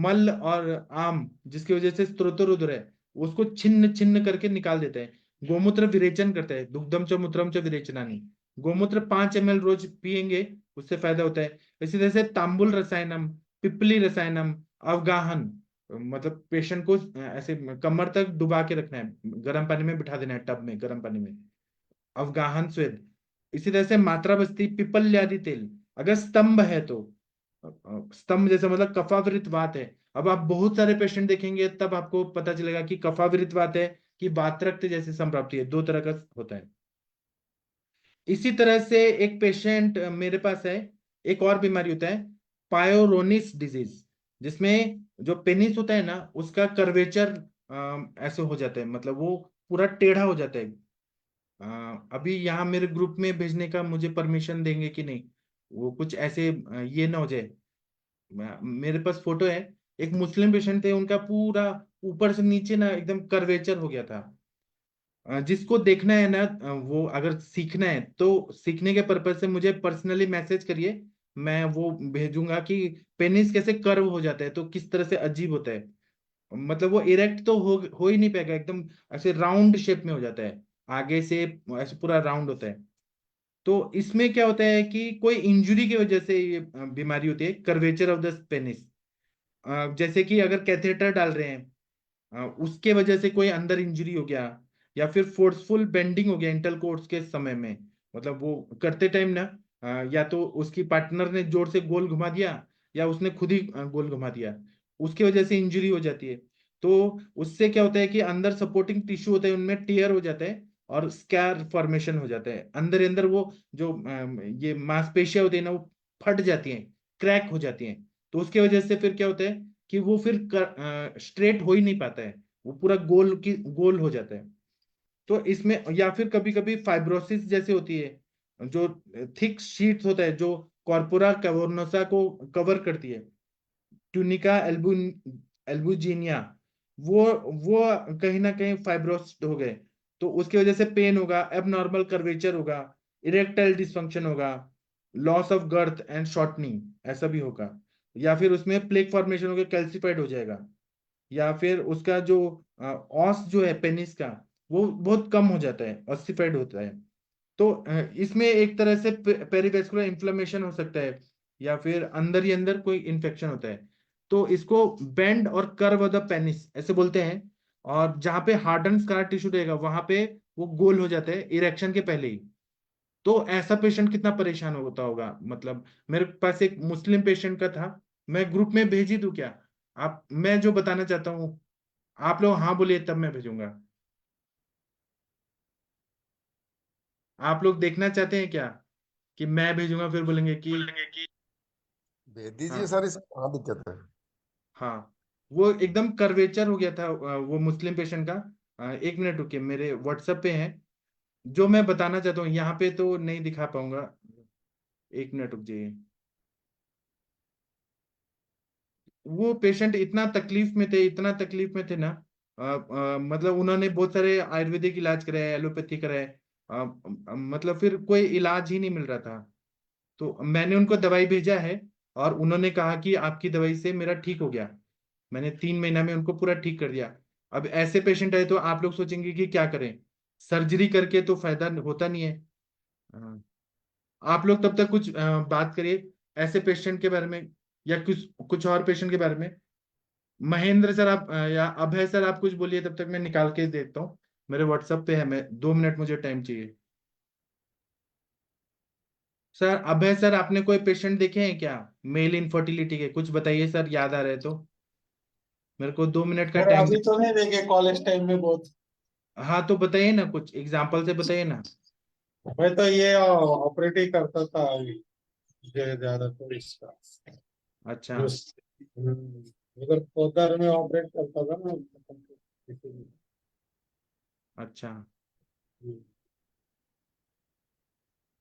मल और आम जिसकी वजह से स्त्रोतरुद्र है उसको छिन्न छिन्न करके निकाल देता है। गोमूत्र विरेचन करता है, दुग्धम च मूत्रम च विरेचनानि। गोमूत्र 5 ml रोज पिएंगे, उससे फायदा होता है। इसी तरह से तांबुल रसायनम, पिपली रसायनम, अवगाहन, मतलब पेशेंट को ऐसे कमर तक डुबा के रखना है, गर्म पानी में बिठा देना है, टब में गर्म पानी में, अवगाहन स्वेद। इसी तरह से मात्रा बस्ती, पिपल्यादि तेल। अगर स्तंभ है तो स्तंभ जैसे मतलब कफावृत वात है, अब आप बहुत सारे पेशेंट देखेंगे तब आपको पता चलेगा कि कफावृत वात है कि वातरक्त जैसी संप्राप्ति है, दो तरह का होता है। इसी तरह से एक पेशेंट मेरे पास है, एक और बीमारी होता है पायोरोनिस डिजीज, जिसमें जो पेनिस होता है ना उसका कर्वेचर ऐसे हो जाता है, मतलब वो पूरा टेढ़ा हो जाता है। अभी यहाँ मेरे ग्रुप में भेजने का मुझे परमिशन देंगे कि नहीं, वो कुछ ऐसे ये ना हो जाए। मेरे पास फोटो है, एक मुस्लिम पेशेंट थे, उनका पूरा ऊपर से नीचे ना एकदम कर्वेचर हो गया था। जिसको देखना है ना, वो अगर सीखना है तो सीखने के पर्पज से मुझे पर्सनली मैसेज करिए, मैं वो भेजूंगा कि पेनिस कैसे कर्व हो जाता है, तो किस तरह से अजीब होता है। मतलब वो इरेक्ट तो हो ही नहीं पाएगा, एकदम ऐसे राउंड शेप में हो जाता है, आगे से ऐसे पूरा राउंड होता है। तो इसमें क्या होता है कि कोई इंजुरी की वजह से ये बीमारी होती है, कर्वेचर ऑफ द पेनिस। जैसे कि अगर कैथेटर डाल रहे हैं, उसके वजह से कोई अंदर इंजरी हो गया, या फिर फोर्सफुल बेंडिंग हो गया इंटरकोर्स के समय में, मतलब वो करते टाइम ना, या तो उसकी पार्टनर ने जोर से गोल घुमा दिया, या उसने खुद ही गोल घुमा दिया, उसकी वजह से इंजरी हो जाती है। तो उससे क्या होता है कि अंदर सपोर्टिंग टिश्यू होता है, उनमें टीयर हो जाता है और स्कैर फॉर्मेशन हो जाता है, अंदर अंदर वो जो ये मांसपेशियां होती है ना, वो फट जाती हैं, क्रैक हो जाती हैं। तो उसके वजह से फिर क्या होता है कि वो फिर स्ट्रेट हो ही नहीं पाता है, वो पूरा गोल हो जाता है। तो इसमें या फिर कभी कभी फाइब्रोसिस जैसे होती है, जो थिक शीट्स होता है जो कॉर्पोरा कैवर्नोसा को कवर करती है, ट्यूनिका एल्बुजिनिया, वो कहीं ना कहीं फाइब्रोसिस हो गए, तो उसकी वजह से पेन होगा, एबनॉर्मल कर्वेचर होगा, इरेक्टाइल डिसफंक्शन होगा, loss of girth and shortening ऐसा भी होगा, या फिर उसमें प्लेक फॉर्मेशन होकर कैल्सिफाइड हो जाएगा, या फिर उसका जो ऑस जो है पेनिस का, वो बहुत कम हो जाता है, ऑसिफाइड होता है। तो इसमें एक तरह से पेरिवेस्कुलर इन्फ्लेमेशन हो सकता है, या फिर अंदर ही अंदर कोई इन्फेक्शन होता है। तो इसको बेंड और कर्व ऑफ द पेनिस ऐसे बोलते हैं। और जहां पे हार्डन स्कार टिश्यू रहेगा वहां पे वो गोल हो जाता है इरेक्शन के पहले ही। तो ऐसा पेशेंट कितना परेशान होता होगा, मतलब मेरे पास एक मुस्लिम पेशेंट का था, मैं ग्रुप में भेज ही दूं क्या? आप, मैं जो बताना चाहता हूँ, आप लोग हाँ बोलिए तब मैं भेजूंगा। आप लोग देखना चाहते हैं क्या कि मैं भेजूंगा फिर बोलेंगे कि भेज दीजिए हाँ? सर, इसमें कहाँ दिक्कत है। हाँ, वो एकदम कर्वेचर हो गया था वो मुस्लिम पेशेंट का। एक मिनट रुकिए, मेरे व्हाट्सएप पे है, जो मैं बताना चाहता हूँ, यहाँ पे तो नहीं दिखा पाऊंगा, एक मिनट रुक जाइए। वो पेशेंट इतना तकलीफ में थे, इतना तकलीफ में थे ना, मतलब उन्होंने बहुत सारे आयुर्वेदिक इलाज कराए, एलोपैथी कराए, मतलब फिर कोई इलाज ही नहीं मिल रहा था। तो मैंने उनको दवाई भेजा है, और उन्होंने कहा कि आपकी दवाई से मेरा ठीक हो गया, मैंने 3 महीना में उनको पूरा ठीक कर दिया। अब ऐसे पेशेंट आए तो आप लोग सोचेंगे कि क्या करें, सर्जरी करके तो फायदा होता नहीं है। हाँ, आप लोग तब तक कुछ बात करिए ऐसे पेशेंट के बारे में, या कुछ कुछ और पेशेंट के बारे में। महेंद्र सर आप या अभय सर आप कुछ बोलिए, तब तक मैं निकाल के देखता हूँ, मेरे व्हाट्सएप पे है, मैं 2 मिनट मुझे टाइम चाहिए। सर अभय सर, आपने कोई पेशेंट देखे हैं क्या मेल इनफर्टिलिटी के? कुछ बताइए सर, याद आ रहे तो, मेरे को 2 मिनट का सर टाइम अभी दे। तो नहीं देखे कॉलेज टाइम में बहुत। हाँ तो बताइए ना, कुछ एग्जाम्पल से बताइए ना। मैं तो ये ऑपरेटिव करता था अभी, ज्यादा तो इसका अच्छा। जो उधर पोदर में ऑपरेट करता था ना। अच्छा,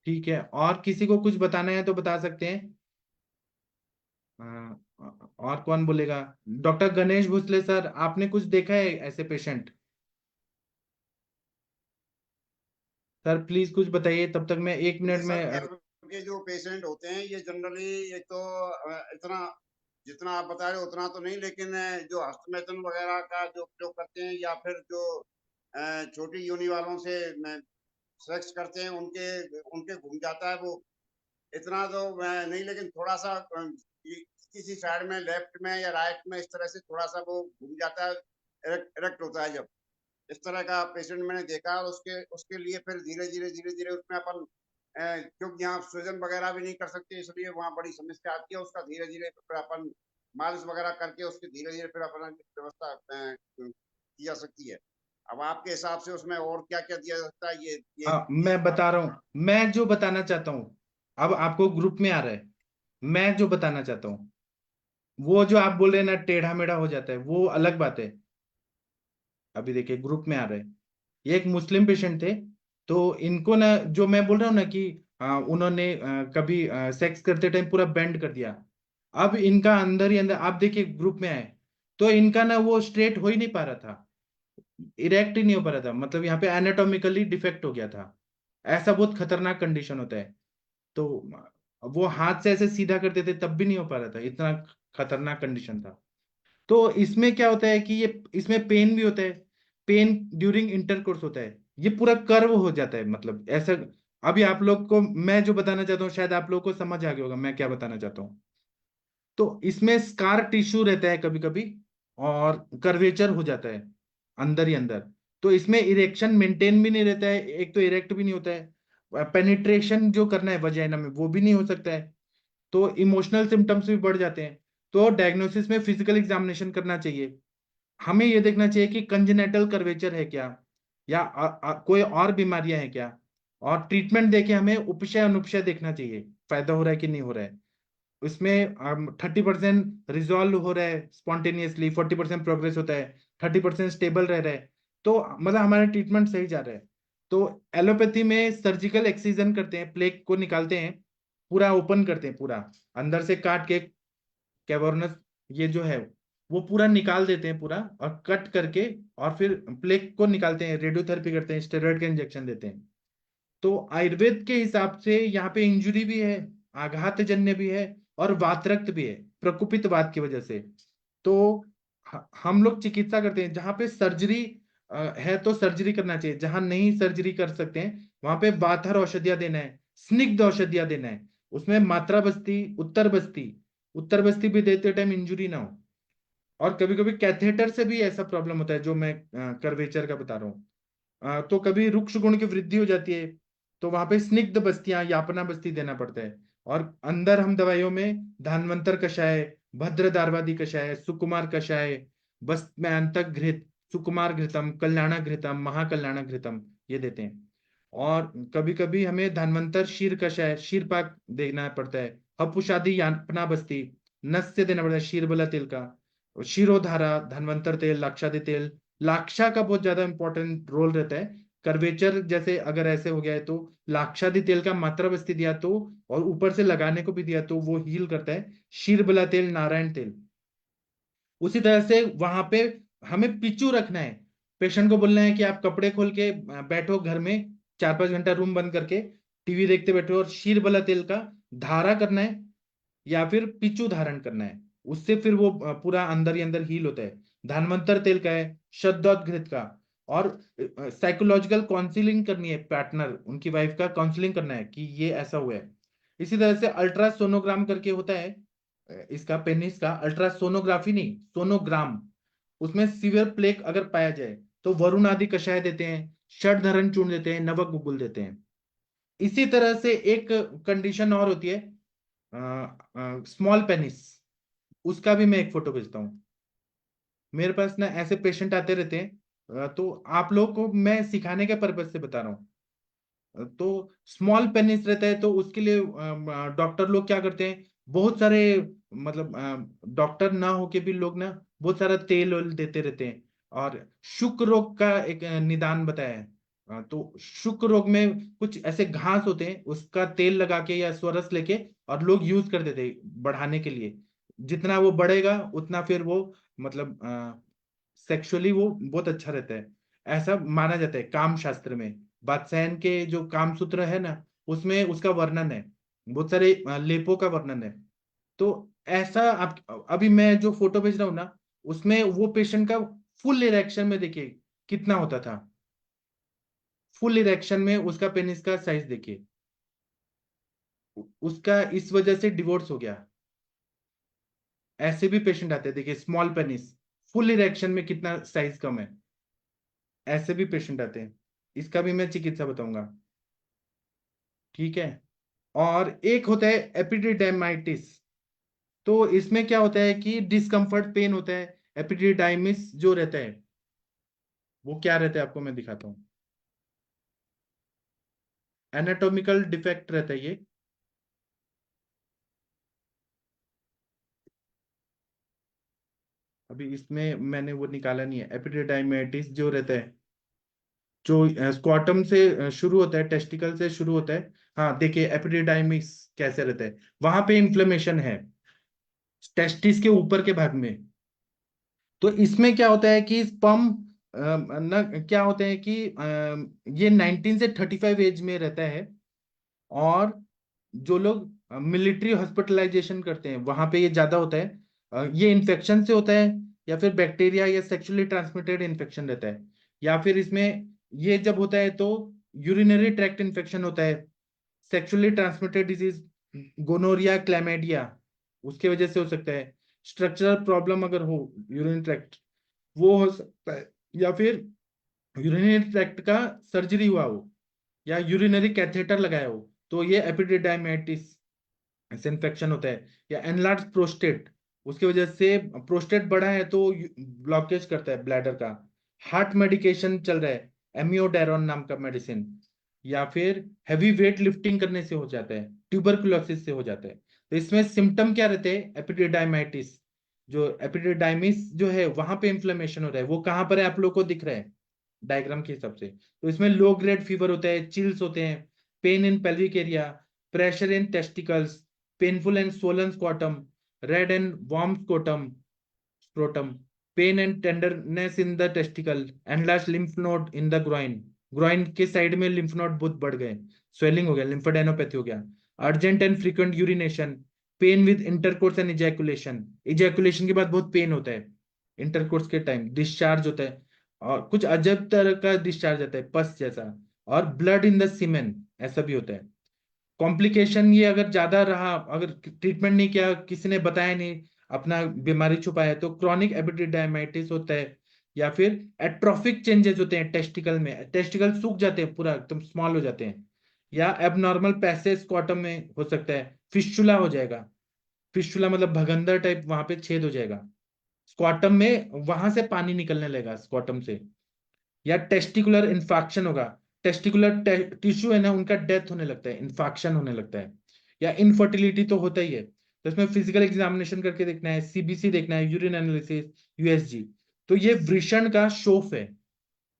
ठीक है, और किसी को कुछ बताना है तो बता सकते हैं। और कौन बोलेगा? डॉक्टर गणेश भोसले सर, आपने कुछ देखा है ऐसे पेशेंट? सर प्लीज कुछ बताइए, तब तक मैं 1 मिनट ये में सर कर्व के जो पेशेंट होते हैं ये जनरली एक तो इतना जितना आप बता रहे हो उतना तो नहीं, लेकिन जो हस्तमैथुन वगैरह का जो प्रयोग करते हैं या फिर जो छोटी योनि वालों से सेक्स करते हैं उनके उनके घूम जाता है वो। इतना तो नहीं, लेकिन थोड़ा सा किसी साइड में लेफ्ट में या राइट में इस तरह से थोड़ा सा वो घूम जाता है, इरेक्ट होता है जब। इस तरह का पेशेंट मैंने देखा, और उसके उसके लिए फिर धीरे धीरे उसमें अपन क्योंकि यहाँ सूजन वगैरह भी नहीं कर सकते, इसलिए वहाँ बड़ी समस्या आती है। उसका धीरे धीरे फिर अपन मालिश वगैरह करके उसकी धीरे धीरे फिर अपन व्यवस्था की जा सकती है। अब आपके हिसाब से उसमें और क्या क्या दिया जाता है ये हाँ, मैं बता रहा हूँ, मैं जो बताना चाहता हूँ, अब आपको ग्रुप में आ रहा है, मैं जो बताना चाहता हूँ, वो जो आप बोल रहे हैं ना टेढ़ा मेढ़ा हो जाता है, वो अलग बात है। अभी देखिए ग्रुप में आ रहा है, ये एक मुस्लिम पेशेंट थे, तो इनको ना जो मैं बोल रहा हूँ ना कि उन्होंने कभी सेक्स करते टाइम पूरा बेंड कर दिया। अब इनका अंदर ही अंदर आप देखिए ग्रुप में आए, तो इनका ना वो स्ट्रेट हो ही नहीं पा रहा था, इरेक्ट ही नहीं हो पा रहा था, मतलब यहाँ पे एनाटॉमिकली डिफेक्ट हो गया था। ऐसा बहुत खतरनाक कंडीशन होता है। तो वो हाथ से ऐसे सीधा करते थे तब भी नहीं हो पा रहा था, इतना खतरनाक कंडीशन था। तो इसमें क्या होता है कि ये इसमें पेन भी होता है, पेन ड्यूरिंग इंटरकोर्स होता है, ये पूरा कर्व हो जाता है, मतलब ऐसा। अभी आप लोग को मैं जो बताना चाहता हूँ शायद आप लोग को समझ आ गया होगा मैं क्या बताना चाहता हूँ। तो इसमें स्कार टिश्यू रहता है कभी कभी, और कर्वेचर हो जाता है अंदर ही अंदर। तो इसमें इरेक्शन मेंटेन भी नहीं रहता है, एक तो इरेक्ट भी नहीं होता है, पेनिट्रेशन जो करना है वजाइना में वो भी नहीं हो सकता है। तो इमोशनल सिम्टम्स भी बढ़ जाते हैं। तो डायग्नोसिस में फिजिकल एग्जामिनेशन करना चाहिए, हमें ये देखना चाहिए कि कंजेनेटल कर्वेचर है क्या, या कोई और बीमारियां हैं क्या, और ट्रीटमेंट देके हमें उपशय अनुपशय देखना चाहिए, फायदा हो रहा है कि नहीं हो रहा है। उसमें 30% रिजॉल्व हो रहा है स्पॉन्टेनियसली, 40% प्रोग्रेस होता है, 30% स्टेबल रह रहा है, तो मतलब हमारा ट्रीटमेंट सही जा रहा है। तो एलोपैथी में सर्जिकल एक्सीजन करते हैं, प्लेक को निकालते हैं, पूरा ओपन करते हैं, पूरा अंदर से काट के कैवर्नस ये जो है वो पूरा निकाल देते हैं पूरा, और कट करके, और फिर प्लेक को निकालते हैं, रेडियोथेरेपी करते हैं, स्टेरॉइड का इंजेक्शन देते हैं। तो आयुर्वेद के हिसाब से यहाँ पे इंजुरी भी है, आघातजन्य भी है, और वातरक्त भी है प्रकुपित वात की वजह से। तो हम लोग चिकित्सा करते हैं, जहाँ पे सर्जरी है तो सर्जरी करना चाहिए, जहां नहीं सर्जरी कर सकते हैं वहां पे बाथर औषधियां देना है, स्निग्ध औषधियां देना है, उसमें मात्रा बस्ती, उत्तर बस्ती, उत्तर बस्ती भी देते टाइम इंजुरी ना हो। और कभी कभी कैथेटर से भी ऐसा प्रॉब्लम होता है जो मैं कर्वेचर का बता रहा हूँ। तो कभी रुक्ष गुण की वृद्धि हो जाती है, तो वहां पे स्निग्ध बस्तियां, यापना बस्ती देना पड़ता है। और अंदर हम दवाइयों में धानवंतर कषाय, भद्र दार्वादी कषाय, सुकुमार कषाय, बस में अंतक घृत, सुकुमार घृतम, कल्याणा घृतम, महाकल्याणा घृतम ये देते हैं। और कभी कभी हमें धन्वंतर शीर कषाय, शीर पाक देना पड़ता है, हपुषादी यापना बस्ती, नस से देना पड़ता है शीरबला तेल का, शिरोधारा, धन्वंतर तेल, लाक्षादी तेल, लाक्षा का बहुत ज्यादा इंपॉर्टेंट रोल रहता है। कर्वेचर जैसे अगर ऐसे हो गया है तो लाक्षादी तेल का मात्रा बस्ती दिया तो, और ऊपर से लगाने को भी दिया तो वो हील करता है। शीरबला तेल, नारायण तेल। उसी तरह से वहां पे हमें पिचू रखना है, पेशेंट को बोलना है कि आप कपड़े खोल के बैठो घर में, 4-5 घंटा रूम बंद करके टीवी देखते बैठो, और शीरबला तेल का धारा करना है, या फिर पिचू धारण करना है। उससे फिर वो पूरा अंदर ही अंदर हील होता है। धन्वंतर तेल का है, शद्दोतघृत का। और साइकोलॉजिकल काउंसलिंग करनी है, पार्टनर उनकी वाइफ का काउंसलिंग करना है कि ये ऐसा हुआ है। इसी तरह से अल्ट्रासोनोग्राम करके होता है, इसका पेनिस का अल्ट्रासोनोग्राफी नहीं, सोनोग्राम। उसमें सीवियर प्लेक अगर पाया जाए तो वरुण आदि कषाय देते हैं, षडधरण चूर्ण देते हैं, नवक गुगुल देते हैं। इसी तरह से एक कंडीशन और होती है, स्मॉल पेनिस, उसका भी मैं एक फोटो भेजता हूँ। मेरे पास ना ऐसे पेशेंट आते रहते हैं, तो आप लोग को मैं सिखाने के पर्पज से बता रहा हूँ। तो स्मॉल पेनिस रहता है तो उसके लिए डॉक्टर लोग क्या करते हैं, बहुत सारे, मतलब डॉक्टर ना होके भी लोग ना बहुत सारा तेल वेल देते रहते हैं। और शुक्र रोग का एक निदान बताया है। तो शुक्र रोग में कुछ ऐसे घास होते हैं, उसका तेल लगा के या स्वरस लेके और लोग यूज करते थे बढ़ाने के लिए। जितना वो बढ़ेगा उतना फिर वो, मतलब सेक्सुअली वो बहुत अच्छा रहता है, ऐसा माना जाता है काम शास्त्र में। वात्सायन के जो काम सूत्र है ना, उसमें उसका वर्णन है, बहुत सारे लेपों का वर्णन है। तो ऐसा आप अभी मैं जो फोटो भेज रहा हूँ ना, उसमें वो पेशेंट का फुल इरेक्शन में देखिए कितना होता था, फुल इरेक्शन में उसका पेनिस का साइज देखिए। उसका इस वजह से डिवोर्स हो गया। ऐसे भी पेशेंट आते हैं, देखिए स्मॉल पेनिस, फुल इरेक्शन में कितना साइज कम है, ऐसे भी पेशेंट आते हैं। इसका भी मैं चिकित्सा बताऊंगा, ठीक है। और एक होता है एपिडिडाइमाइटिस। तो इसमें क्या होता है कि डिस्कम्फर्ट पेन होता है, एपिडिडाइमिस जो रहता है, वो क्या रहता है आपको मैं दिखाता हूँ। एनाटॉमिकल डिफेक्ट रहता है ये। अभी इसमें मैंने वो निकाला नहीं है। एपिडिडाइमाइटिस जो रहता है, जो स्क्वाटम से शुरू होता है, टेस्टिकल से शुरू होता है। हाँ देखिए एपिडिडाइमिस कैसे रहता है, वहां पे इन्फ्लेमेशन है टेस्टिस के ऊपर के भाग में। तो इसमें क्या होता है कि स्पर्म न क्या होते हैं कि ये 19 से 35 एज में रहता है। और जो लोग मिलिट्री हॉस्पिटलाइजेशन करते हैं वहां पे ये ज्यादा होता है। ये इन्फेक्शन से होता है, या फिर बैक्टीरिया या सेक्सुअली ट्रांसमिटेड इन्फेक्शन रहता है, या फिर इसमें ये जब होता है तो यूरिनरी ट्रैक्ट इन्फेक्शन होता है, सेक्सुअली ट्रांसमिटेड डिजीज, गोनोरिया, क्लैमेडिया, उसके वजह से हो सकता है। स्ट्रक्चरल प्रॉब्लम अगर हो यूरिनरी ट्रैक्ट, वो हो सकता है। या फिर यूरिनरी ट्रैक्ट का सर्जरी हुआ हो, या यूरिनरी कैथेटर लगाया हो, तो ये एपिडिडाइमाइटिस से इन्फेक्शन होता है। या एनलार्ज प्रोस्टेट, उसकी वजह से प्रोस्टेट बड़ा है तो ब्लॉकेज करता है ब्लैडर का। हार्ट मेडिकेशन चल रहा है, एमियोडायरोन नाम का मेडिसिन। या फिर हैवी वेट लिफ्टिंग करने से हो जाता है, ट्यूबरकुलोसिस से हो जाता है। तो इसमें सिम्टम क्या रहते हैं एपिडिडाइमाइटिस, जो एपिडिडाइमिस जो है वहां पे इन्फ्लेमेशन हो रहा है, वो कहां पर है आप लोग को दिख रहा है डायग्राम के हिसाब से। तो इसमें लो ग्रेड फीवर होता है, चिल्स होते हैं, pain in pelvic area, pressure in testicles, painful and swollen scrotum, red and warm scrotum, pain and tenderness in the testicle, enlarged lymph node in the groin, groin के side में lymph node बहुत बढ़ गए, swelling हो गया, lymphadenopathy हो गया, urgent and frequent urination, pain with intercourse and ejaculation, ejaculation के बाद बहुत पेन होता है, इंटरकोर्स के टाइम डिस्चार्ज होता है, और कुछ अजब तरह का डिस्चार्ज आता है पस जैसा, और ब्लड इन द सीमेन ऐसा भी होता है। कॉम्प्लिकेशन ये अगर ज्यादा रहा, अगर ट्रीटमेंट नहीं किया, किसी ने बताया नहीं, अपना बीमारी छुपाया, तो क्रॉनिक एपिडिडाइमाइटिस होता है। या फिर एट्रोफिक चेंजेस होते हैं टेस्टिकल में, टेस्टिकल सूख जाते हैं, पूरा एकदम स्मॉल हो जाते हैं। या एबनॉर्मल पैसेज स्क्वाटम में हो सकता है, फिस्चुला हो जाएगा, फिस्चुला मतलब भगंदर टाइप, वहां पे छेद हो जाएगा स्क्वाटम में, वहां से पानी निकलने लगेगा स्क्वाटम से। या टेस्टिकुलर इन्फेक्शन होगा, टेस्टिकुलर टिश्यू है ना उनका डेथ होने लगता है, इन्फेक्शन होने लगता है। या इनफर्टिलिटी तो होता ही है, तो इसमें फिजिकल एग्जामिनेशन करके देखना है, सीबीसी देखना है, यूरिन एनालिसिस, यूएसजी। तो ये वृषण का शोफ है,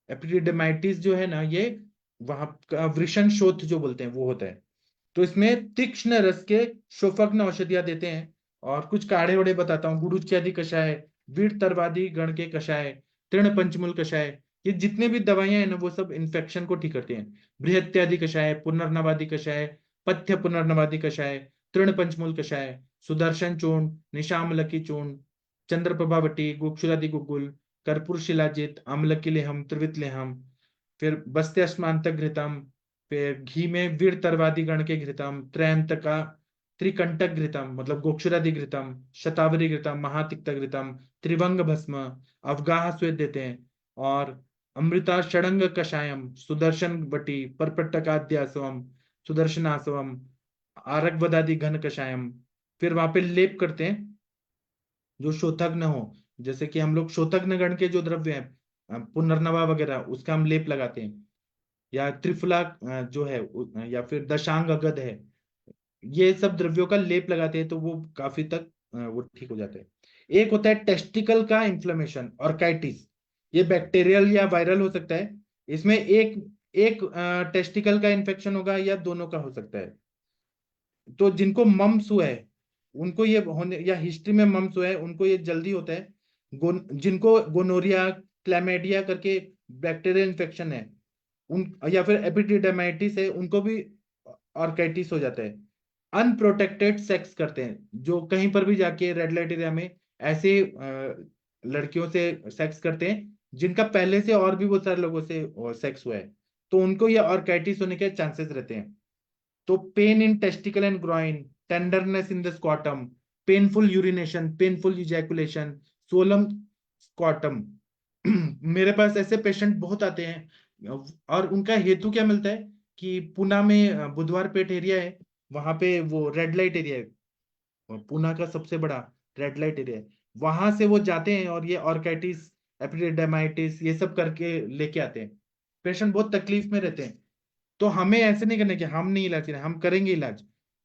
एपिडिडाइमाइटिस जो है ना, ये वहां का वृषण शोथ जो बोलते हैं वो होता है। तो इसमें तीक्ष्ण रस के शोफग्न औषधियां देते हैं। और कुछ काढ़े वड़े बताता हूँ, गुड़ुच्यादि कषाय, वीर तरवादी गण के कषाय, तृण पंचमूल कषाय, ये जितने भी दवाइयां हैं ना वो सब इन्फेक्शन को ठीक करती हैं। बृहत्यादि कषाय, पुनर्नवादि कषाय, पथ्य पुनर्नवादि कषाय, तृण पंचमूल कषाय, सुदर्शन चूर्ण, निशामलकी चूर्ण, चंद्रप्रभावटी, गोक्षुरादि गुगुल, कर्पूर शिलाजित, आम्लकी लेहम, त्रिवित लेहम, फिर बस्त्यास्मांतक घृतम, फिर घी में वीर तरवादी गण के घृतम, त्रयंतका, त्रिकंटक घृतम मतलब गोक्षुरादि घृतम, शतावरी घृतम, महातिक्त घृतम, त्रिवंग भस्म, अवगाह श्वेत देते हैं। और अमृता षडंग कषायम, सुदर्शन बटी, परपट्टकाद्यासवम, सुदर्शनासवम, आरगवदादि घन कषायम। फिर वहां पे लेप करते हैं जो शोथग्न हो, जैसे कि हम लोग शोथग्न गण के जो द्रव्य हैं पुनर्नवा वगैरह, उसका हम लेप लगाते हैं। या त्रिफला जो है या फिर दशांग अगध है, ये सब द्रव्यों का लेप लगाते हैं तो वो काफी तक वो ठीक हो जाते हैं। एक होता है टेस्टिकल का इन्फ्लेमेशन, ऑर्काइटिस, ये बैक्टीरियल या वायरल हो सकता है। इसमें एक एक टेस्टिकल का इन्फेक्शन होगा या दोनों का हो सकता है। तो जिनको मम्स हुआ है उनको ये होने, या हिस्ट्री में मम्स हुआ है उनको ये जल्दी होता है। जिनको गोनोरिया, क्लैमेडिया करके बैक्टीरियल इन्फेक्शन है उन, या फिर एपिडिडाइमाइटिस है, उनको भी ऑर्काइटिस हो जाता है। अनप्रोटेक्टेड सेक्स करते हैं जो कहीं पर भी जाके रेड लाइट एरिया में ऐसे लड़कियों से सेक्स करते हैं जिनका पहले से और भी बहुत सारे लोगों से सेक्स हुआ है, तो उनको ये ऑर्काइटिस होने के चांसेस रहते हैं। तो pain in testicle and groin, tenderness in the scrotum, painful urination, painful ejaculation, swollen scrotum. मेरे पास ऐसे पेशेंट बहुत आते हैं, और उनका हेतु क्या मिलता है कि पुणे में बुधवार पेट एरिया है, वहां पे वो रेड लाइट एरिया है, पुणे का सबसे बड़ा रेड लाइट एरिया है, वहां से वो जाते हैं और ये ऑर्काइटिस एपिडिडाइमाइटिस, ये सब करके लेके आते हैं। पेशेंट बहुत तकलीफ में रहते हैं, तो हमें ऐसे नहीं करने कि हम नहीं इलाज करें, हम करेंगे इलाज।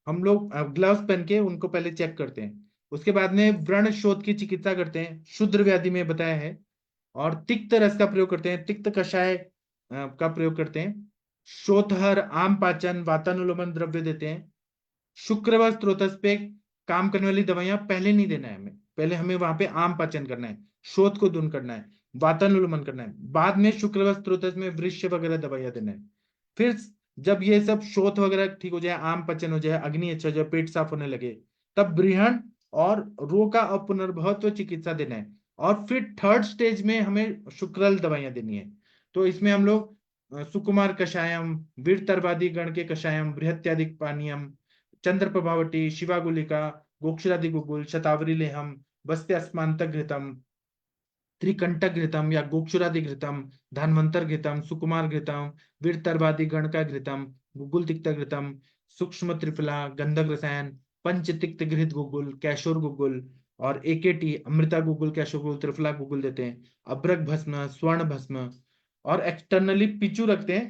हम लोग ग्लव्स पहन के उनको पहले चेक करते हैं, उसके बाद में व्रण शोथ की चिकित्सा करते हैं, शुद्र व्याधि में बताया है, और तिक्त रस का प्रयोग करते हैं, तिक्त कषाय का प्रयोग करते हैं, शोथहर, आम पाचन, वातानुलोमन द्रव्य देते हैं। शुक्र व स्त्रोतस पे काम करने वाली दवाइयां पहले नहीं देना है हमें, पहले हमें वहां पे आम पाचन करना है, शोथ को दूर करना है, वातानुलोमन करना है, बाद में शुक्र व स्त्रोतस में वृक्ष वगैरह दवाइयां देना है। फिर जब ये सब शोथ वगैरह ठीक हो जाए, आम पचन हो जाए, अग्नि अच्छा हो जाए, पेट साफ होने लगे, तब बृहण और रो का अपपुनर्भवत्व चिकित्सा देना है। और फिर थर्ड स्टेज में हमें शुक्रल दवाइयां देनी है। तो इसमें हम लोग सुकुमार कषायम, वीर तरवादी गण के कषायम, बृहत्यादिक पानीयम, चंद्र प्रभावटी, शिवागुलिका, गोक्षरादि गुगुल, शतावरी लेहम, बस्त्यास्मांतक घृतम, त्रिकंटक घृतम या गोक्षुरादि घृतम, धन्वंतर घृतम, सुकुमार घृतम, वीर तरवादी गण का घृतम, गुगुल तिक्त घृतम, सूक्ष्म त्रिफला, गंधक रसायन, पंच तिक्त घृत गुगुल, कैशोर गुगुल, और एकेटी, अमृता गुगुल, कैशोर गुगुल, त्रिफला गुगुल देते हैं। अभ्रक भस्म, स्वर्ण भस्म, और एक्सटर्नली पिचू रखते हैं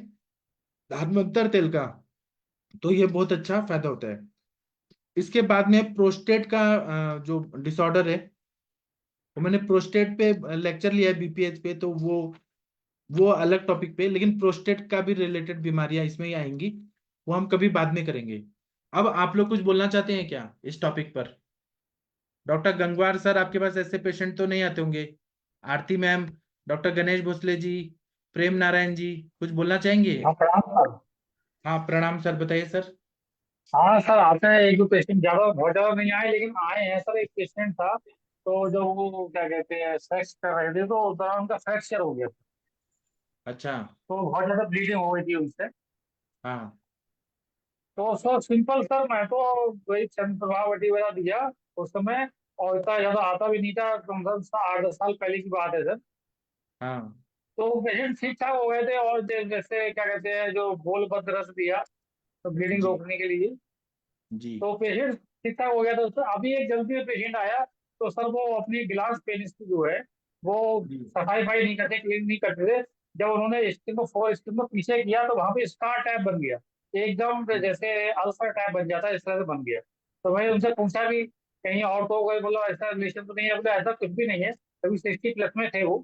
धन्वंतर तेल का, तो ये बहुत अच्छा फायदा होता है। इसके बाद में प्रोस्टेट का जो डिसऑर्डर है, वो मैंने प्रोस्टेट पे लेक्चर लिया है बीपीएच पे, तो वो अलग टॉपिक पे, लेकिन प्रोस्टेट का भी रिलेटेड बीमारियां इसमें ही आएंगी, वो हम कभी बाद में करेंगे। अब आप लोग कुछ बोलना चाहते हैं क्या इस टॉपिक पर? डॉक्टर गंगवार सर, आपके पास ऐसे पेशेंट तो नहीं आते होंगे? आरती मैम, डॉक्टर गणेश भोसले जी, प्रेम नारायण जी, कुछ बोलना चाहेंगे? हाँ प्रणाम सर। हाँ प्रणाम सर, बताइए सर। हाँ सर, आते हैं एक दो पेशेंट, ज्यादा बहुत ज्यादा नहीं आए लेकिन आए हैं सर। एक पेशेंट था, तो जो वो क्या कहते हैं सेक्स कर रहे थे, तो उस दौरान उनका फ्रैक्चर हो गया था। अच्छा। तो बहुत ज्यादा ब्लीडिंग हो गई थी उनसे। हाँ। तो सर सिंपल सर, मैं तो वही चंद प्रभावटी वाला दिया उस समय, और इतना ज्यादा आता भी नहीं था, कम से कम 8-10 साल पहले की बात है सर। हाँ। तो पेशेंट ठीक ठाक हो गए थे, और जैसे क्या कहते हैं जो बोलबद्ध रस दिया तो ब्लीडिंग जी। रोकने के लिए, जी। तो पेशेंट ठीक ठाक हो गया था। तो अभी एक जल्दी में पेशेंट आया, तो सर वो अपनी ग्लास पेनिस की जो है वो जी। सफाई वफाई नहीं करते, क्लीन नहीं करते थे। जब उन्होंने स्किन को फोर स्किन को पीछे किया, तो वहां पे स्कार टाइप बन गया, एकदम जैसे अल्सर टाइप बन जाता है, इस तरह से बन गया। तो मैंने उनसे पूछा भी कहीं और तो कोई बोला ऐसा रिलेशन तो नहीं है? बोले ऐसा कुछ भी नहीं है, कभी 60+ में थे वो,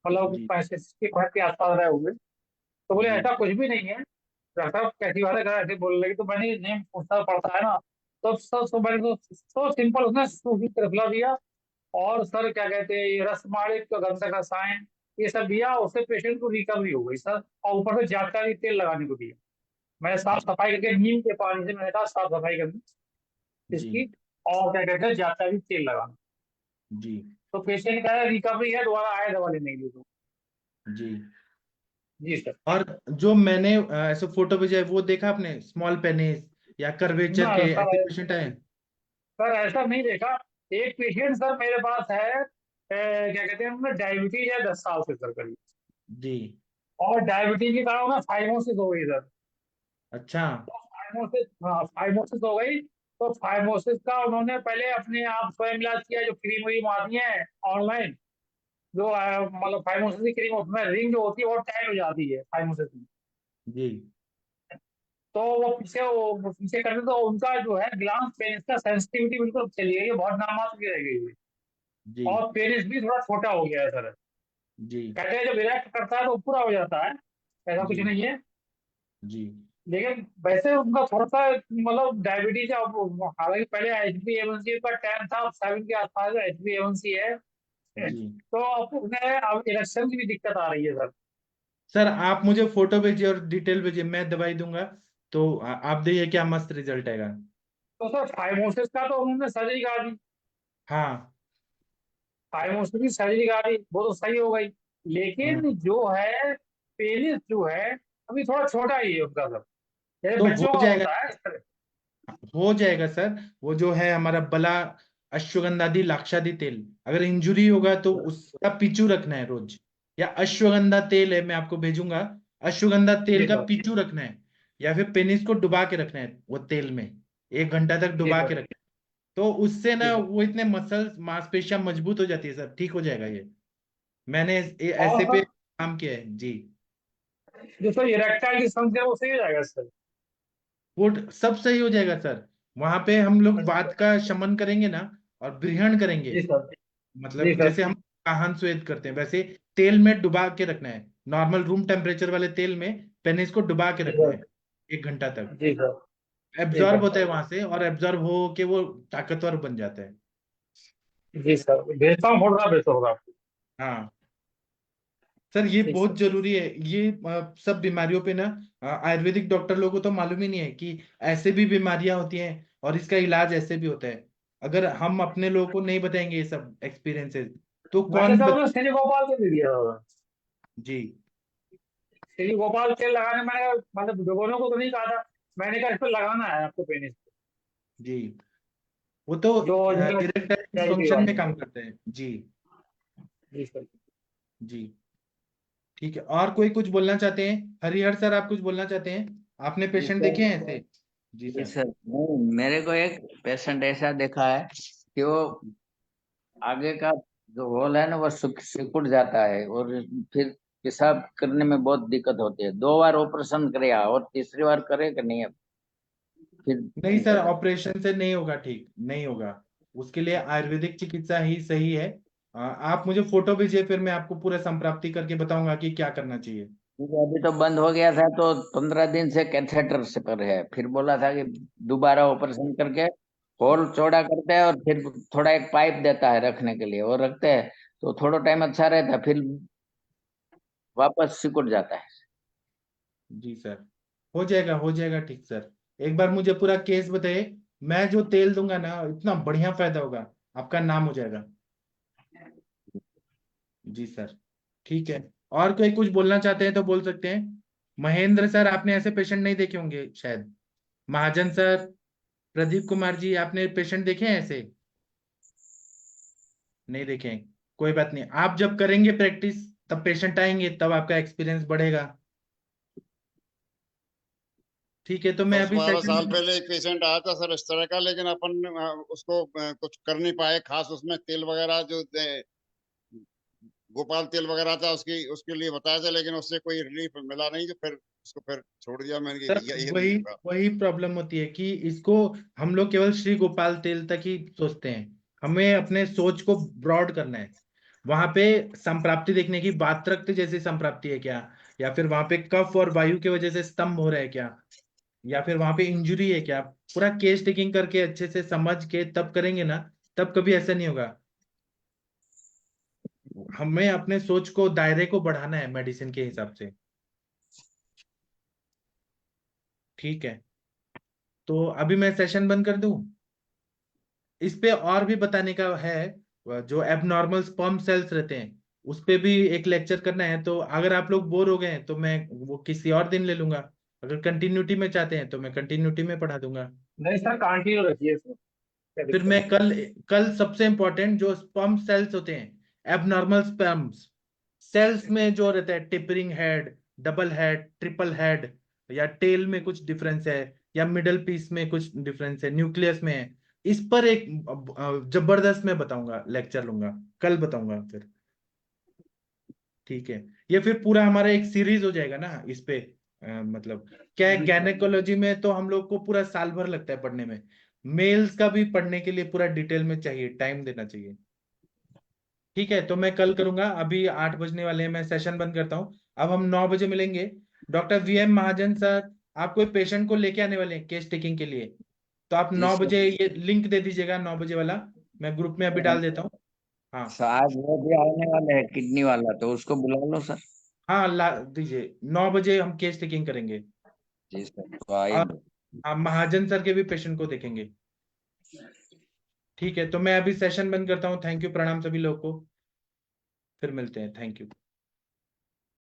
मतलब जी। 65 के आसपास रहे होंगे। तो बोले जी। ऐसा कुछ भी नहीं है। डॉक्टर साहब कैसी बात है, अगर ऐसे बोलने लगी, तो मैंने नेम पूछना पड़ता है ना। तो सर मैंने तो सिंपल उसने सूखी त्रिफला दिया, और सर क्या कहते हैं ये रसमाणिक का गंधक रसायन, ये सब दिया, उससे पेशेंट को रिकवरी हो गई सर। और ऊपर से जागकारी तेल लगाने को दिया। मैंने साफ सफाई करके नीम के पानी से मैंने कहा साफ सफाई करनी जी। इसकी, और क्या कहते हैं जागकारी तेल लगाना। जी। तो पेशेंट का रिकवरी है, दोबारा आए दवा लेने के लिए। तो जी। जी सर। और जो मैंने ऐसे फोटो भेजा है, वो देखा आपने, स्मॉल पेनिस या कर्वेचर ना के ऐसे सर, पेशेंट आए? सर ऐसा नहीं देखा। एक पेशेंट सर मेरे पास है, क्या कहते हैं उन्हें डायबिटीज है 10 साल से सर करीब। जी। और डायबिटीज के कारण ना फाइमोसिस हो गई सर। अच्छा। तो फाइमोसिस, हाँ फाइमोसिस हो गई। तो फाइमोसिस का उन्होंने पहले अपने आप स्वयं इलाज किया, जो क्रीम व्रीम आती है ऑनलाइन, जो मतलब फाइमोसिस की क्रीम, उसमें रिंग जो होती है वो टाइट हो जाती है फाइमोसिस में। जी। तो वो पीछे करते, तो उनका जो है ग्लांस पेनिस का सेंसिटिविटी बिल्कुल चली गई है, बहुत नामात्र की रह गई है। जी। और पेनिस भी थोड़ा छोटा हो गया है सर। जी। कहते हैं जब इरेक्ट करता है तो पूरा हो जाता है, ऐसा कुछ जी। नहीं है। जी। लेकिन वैसे उनका थोड़ा सा मतलब डायबिटीज है। हालांकि पहले HbA1c का 10 था, अब 7 के आसपास HbA1c है। जी। तो अब उन्हें अब इरेक्शन की भी दिक्कत आ रही है सर। सर आप मुझे फोटो भेजिए और डिटेल भेजिए, मैं दवाई दूंगा, तो आप देखिए क्या मस्त रिजल्ट आएगा। तो सर फाइमोसिस का तो उन्होंने सर्जरी करा दी, हाँ। फाइमोसिस की सर्जरी करा दी, वो तो सही हो गई। हाँ। लेकिन जो है पेनिस जो है अभी थोड़ा छोटा ही है उनका सर, जैसे तो बच्चों हो का जाएगा, होता है इस तरह। हो जाएगा सर। वो जो है हमारा बला अश्वगंधादि लाक्षादि तेल, अगर इंजुरी होगा तो उसका पीछू रखना है रोज, या अश्वगंधा तेल है मैं आपको भेजूंगा, अश्वगंधा जी तेल का सर। पीछू रखना है, या फिर पेनिस को डुबा के रखना है वो तेल में, 1 घंटा तक जी डुबा के सर। रखना है। तो उससे जी ना सर। वो इतने मसल्स मांसपेशियां मजबूत हो जाती है सर, ठीक हो जाएगा ये। मैंने और ऐसे पे सर काम किया है जी। जो सर इरेक्टाइल डिस्फंक्शन है वो सही हो जाएगा सर? वो सब सही हो जाएगा सर। वहां पे हम लोग अच्छा। वात का शमन करेंगे ना, और ग्रहण करेंगे। जी सर। जी मतलब सर। जैसे हम काहन स्वेद करते हैं, वैसे तेल में डुबा के रखना है। नॉर्मल रूम टेम्परेचर वाले तेल में पेनिस को डुबा के जी रखना सर। है 1 घंटा तक। जी सर। जी एब्जॉर्ब सर। होता है वहां से, और एब्जॉर्ब हो के वो ताकतवर बन जाता है। जी सर, भेजता हूँ फोटोग्राफ, भेजता हूँ आपको। हाँ सर, ये ठीक बहुत सर। जरूरी है। ये सब बीमारियों पे ना आयुर्वेदिक डॉक्टर लोगों को तो मालूम ही नहीं है कि ऐसे भी बीमारियां होती हैं और इसका इलाज ऐसे भी होता है। अगर हम अपने लोगों को नहीं बताएंगे ये सब एक्सपीरियंसेस, तो मैंने कौन सर उसमें श्री गोपाल तेल दे दिया होगा। जी श्री गोपाल तेल लगाने, मैंने मतलब दोनों को तो नहीं कहा था, मैंने कहा इस पर लगाना है आपको पेनिस पे, जी, वो तो जो इरेक्टाइल चैरिटी डिस्फंक्शन में वाली। काम करते हैं जी। जी सर। जी ठीक है, और कोई कुछ बोलना चाहते हैं? हरिहर सर, आप कुछ बोलना चाहते हैं? आपने जी पेशेंट सर। देखे हैं ऐसे? जी जी सर। सर, नहीं, मेरे को एक पेशेंट ऐसा देखा है कि वो आगे का जो होल है ना वो सिकुड़ जाता है, और फिर पेशाब करने में बहुत दिक्कत होती है। 2 बार ऑपरेशन किया और तीसरी बार करे कि नहीं, अब फिर नहीं सर, दिक्कत है। ऑपरेशन से नहीं होगा, ठीक नहीं होगा। उसके लिए आयुर्वेदिक चिकित्सा ही सही है। आप मुझे फोटो भेजिए, फिर मैं आपको पूरा संप्राप्ति करके बताऊंगा कि क्या करना चाहिए। क्योंकि अभी तो बंद हो गया था, तो 15 दिन से कैथेटर से पर है। फिर बोला था कि दोबारा ऑपरेशन करके होल चौड़ा करते हैं, और फिर थोड़ा एक पाइप देता है रखने के लिए, वो रखते हैं तो थोड़ा टाइम अच्छा रहता है, फिर वापस सिकुड़ जाता है। जी सर, हो जाएगा ठीक सर। एक बार मुझे पूरा केस बताइए, मैं जो तेल दूंगा ना, इतना बढ़िया फायदा होगा, आपका नाम हो जाएगा। जी सर ठीक है। और कोई कुछ बोलना चाहते हैं तो बोल सकते हैं। महेंद्र सर, आपने ऐसे पेशेंट नहीं देखे होंगे शायद। महाजन सर, प्रदीप कुमार जी, आपने पेशेंट देखे हैं ऐसे? नहीं देखे हैं। कोई बात नहीं, आप जब करेंगे प्रैक्टिस तब पेशेंट आएंगे, तब आपका एक्सपीरियंस बढ़ेगा। ठीक है, तो मैं दस अभी बारह सेशन। साल पहले एक पेशेंट आया था सर इस तरह का, लेकिन अपन उसको कुछ कर नहीं पाए खास। उसमें तेल वगैरह जो गोपाल तेल वगैरह था उसकी उसके लिए बताया था, लेकिन उससे कोई रिलीफ मिला नहीं, तो फिर उसको फिर छोड़ दिया मैंने कि सर ये नहीं वही होगा। वही प्रॉब्लम होती है कि इसको हम लोग केवल श्री गोपाल तेल तक ही सोचते हैं। हमें अपने सोच को ब्रॉड करना है। वहां पे संप्राप्ति देखने की, बात रक्त जैसी संप्राप्ति है क्या, या फिर वहां पे कफ और वायु की वजह से स्तंभ हो रहा है क्या, या फिर वहां पे इंजुरी है क्या, पूरा केस टेकिंग करके अच्छे से समझ के तब करेंगे ना, तब कभी ऐसा नहीं होगा। हमें अपने सोच को, दायरे को बढ़ाना है मेडिसिन के हिसाब से। ठीक है, तो अभी मैं सेशन बंद कर दूं? इस पे और भी बताने का है। जो एबनॉर्मल स्पर्म सेल्स रहते हैं, उस पे भी एक लेक्चर करना है। तो अगर आप लोग बोर हो गए हैं तो मैं वो किसी और दिन ले लूंगा। अगर कंटिन्यूटी में चाहते हैं तो मैं कंटिन्यूटी में पढ़ा दूंगा। नहीं सर, कंटिन्यू रखिए सर, क्या फिर दिक्कत मैं नहीं। कल कल सबसे इंपॉर्टेंट जो स्पर्म सेल्स होते हैं, एबनॉर्मल स्पर्म्स सेल्स में जो रहता है, tapering head, double head, triple head, या टेल में कुछ डिफरेंस है, या मिडल पीस में कुछ डिफरेंस है, न्यूक्लियस में है, इस पर एक जबरदस्त मैं बताऊंगा, लेक्चर लूंगा, कल बताऊंगा फिर। ठीक है, ये फिर पूरा हमारा एक सीरीज हो जाएगा ना इस पे। मतलब क्या है, जी सर। गैनेकोलॉजी में तो हम लोग को पूरा साल भर लगता है पढ़ने में। मेल्स का भी पढ़ने के लिए पूरा डिटेल में चाहिए, टाइम देना चाहिए। ठीक है, तो मैं कल करूंगा। अभी 8 बजने वाले हैं, मैं सेशन बंद करता हूँ। अब हम 9 बजे मिलेंगे। डॉक्टर VM महाजन सर, आप कोई पेशेंट को लेके आने वाले हैं केस टेकिंग के लिए, तो आप जी 9 बजे सर। ये लिंक दे दीजिएगा, 9 बजे वाला। मैं ग्रुप में अभी डाल देता हूँ। हाँ सर, आज वो भी आने वाले हैं किडनी वाला, तो उसको बुला लो सर। हाँ, ला दीजिए, 9 बजे हम केस टेकिंग करेंगे। जी सर, तो और आइए। आप महाजन सर के भी पेशेंट को देखेंगे। ठीक है, तो मैं अभी सेशन बंद करता हूँ। थैंक यू, प्रणाम सभी लोगों को। फिर मिलते हैं, थैंक यू।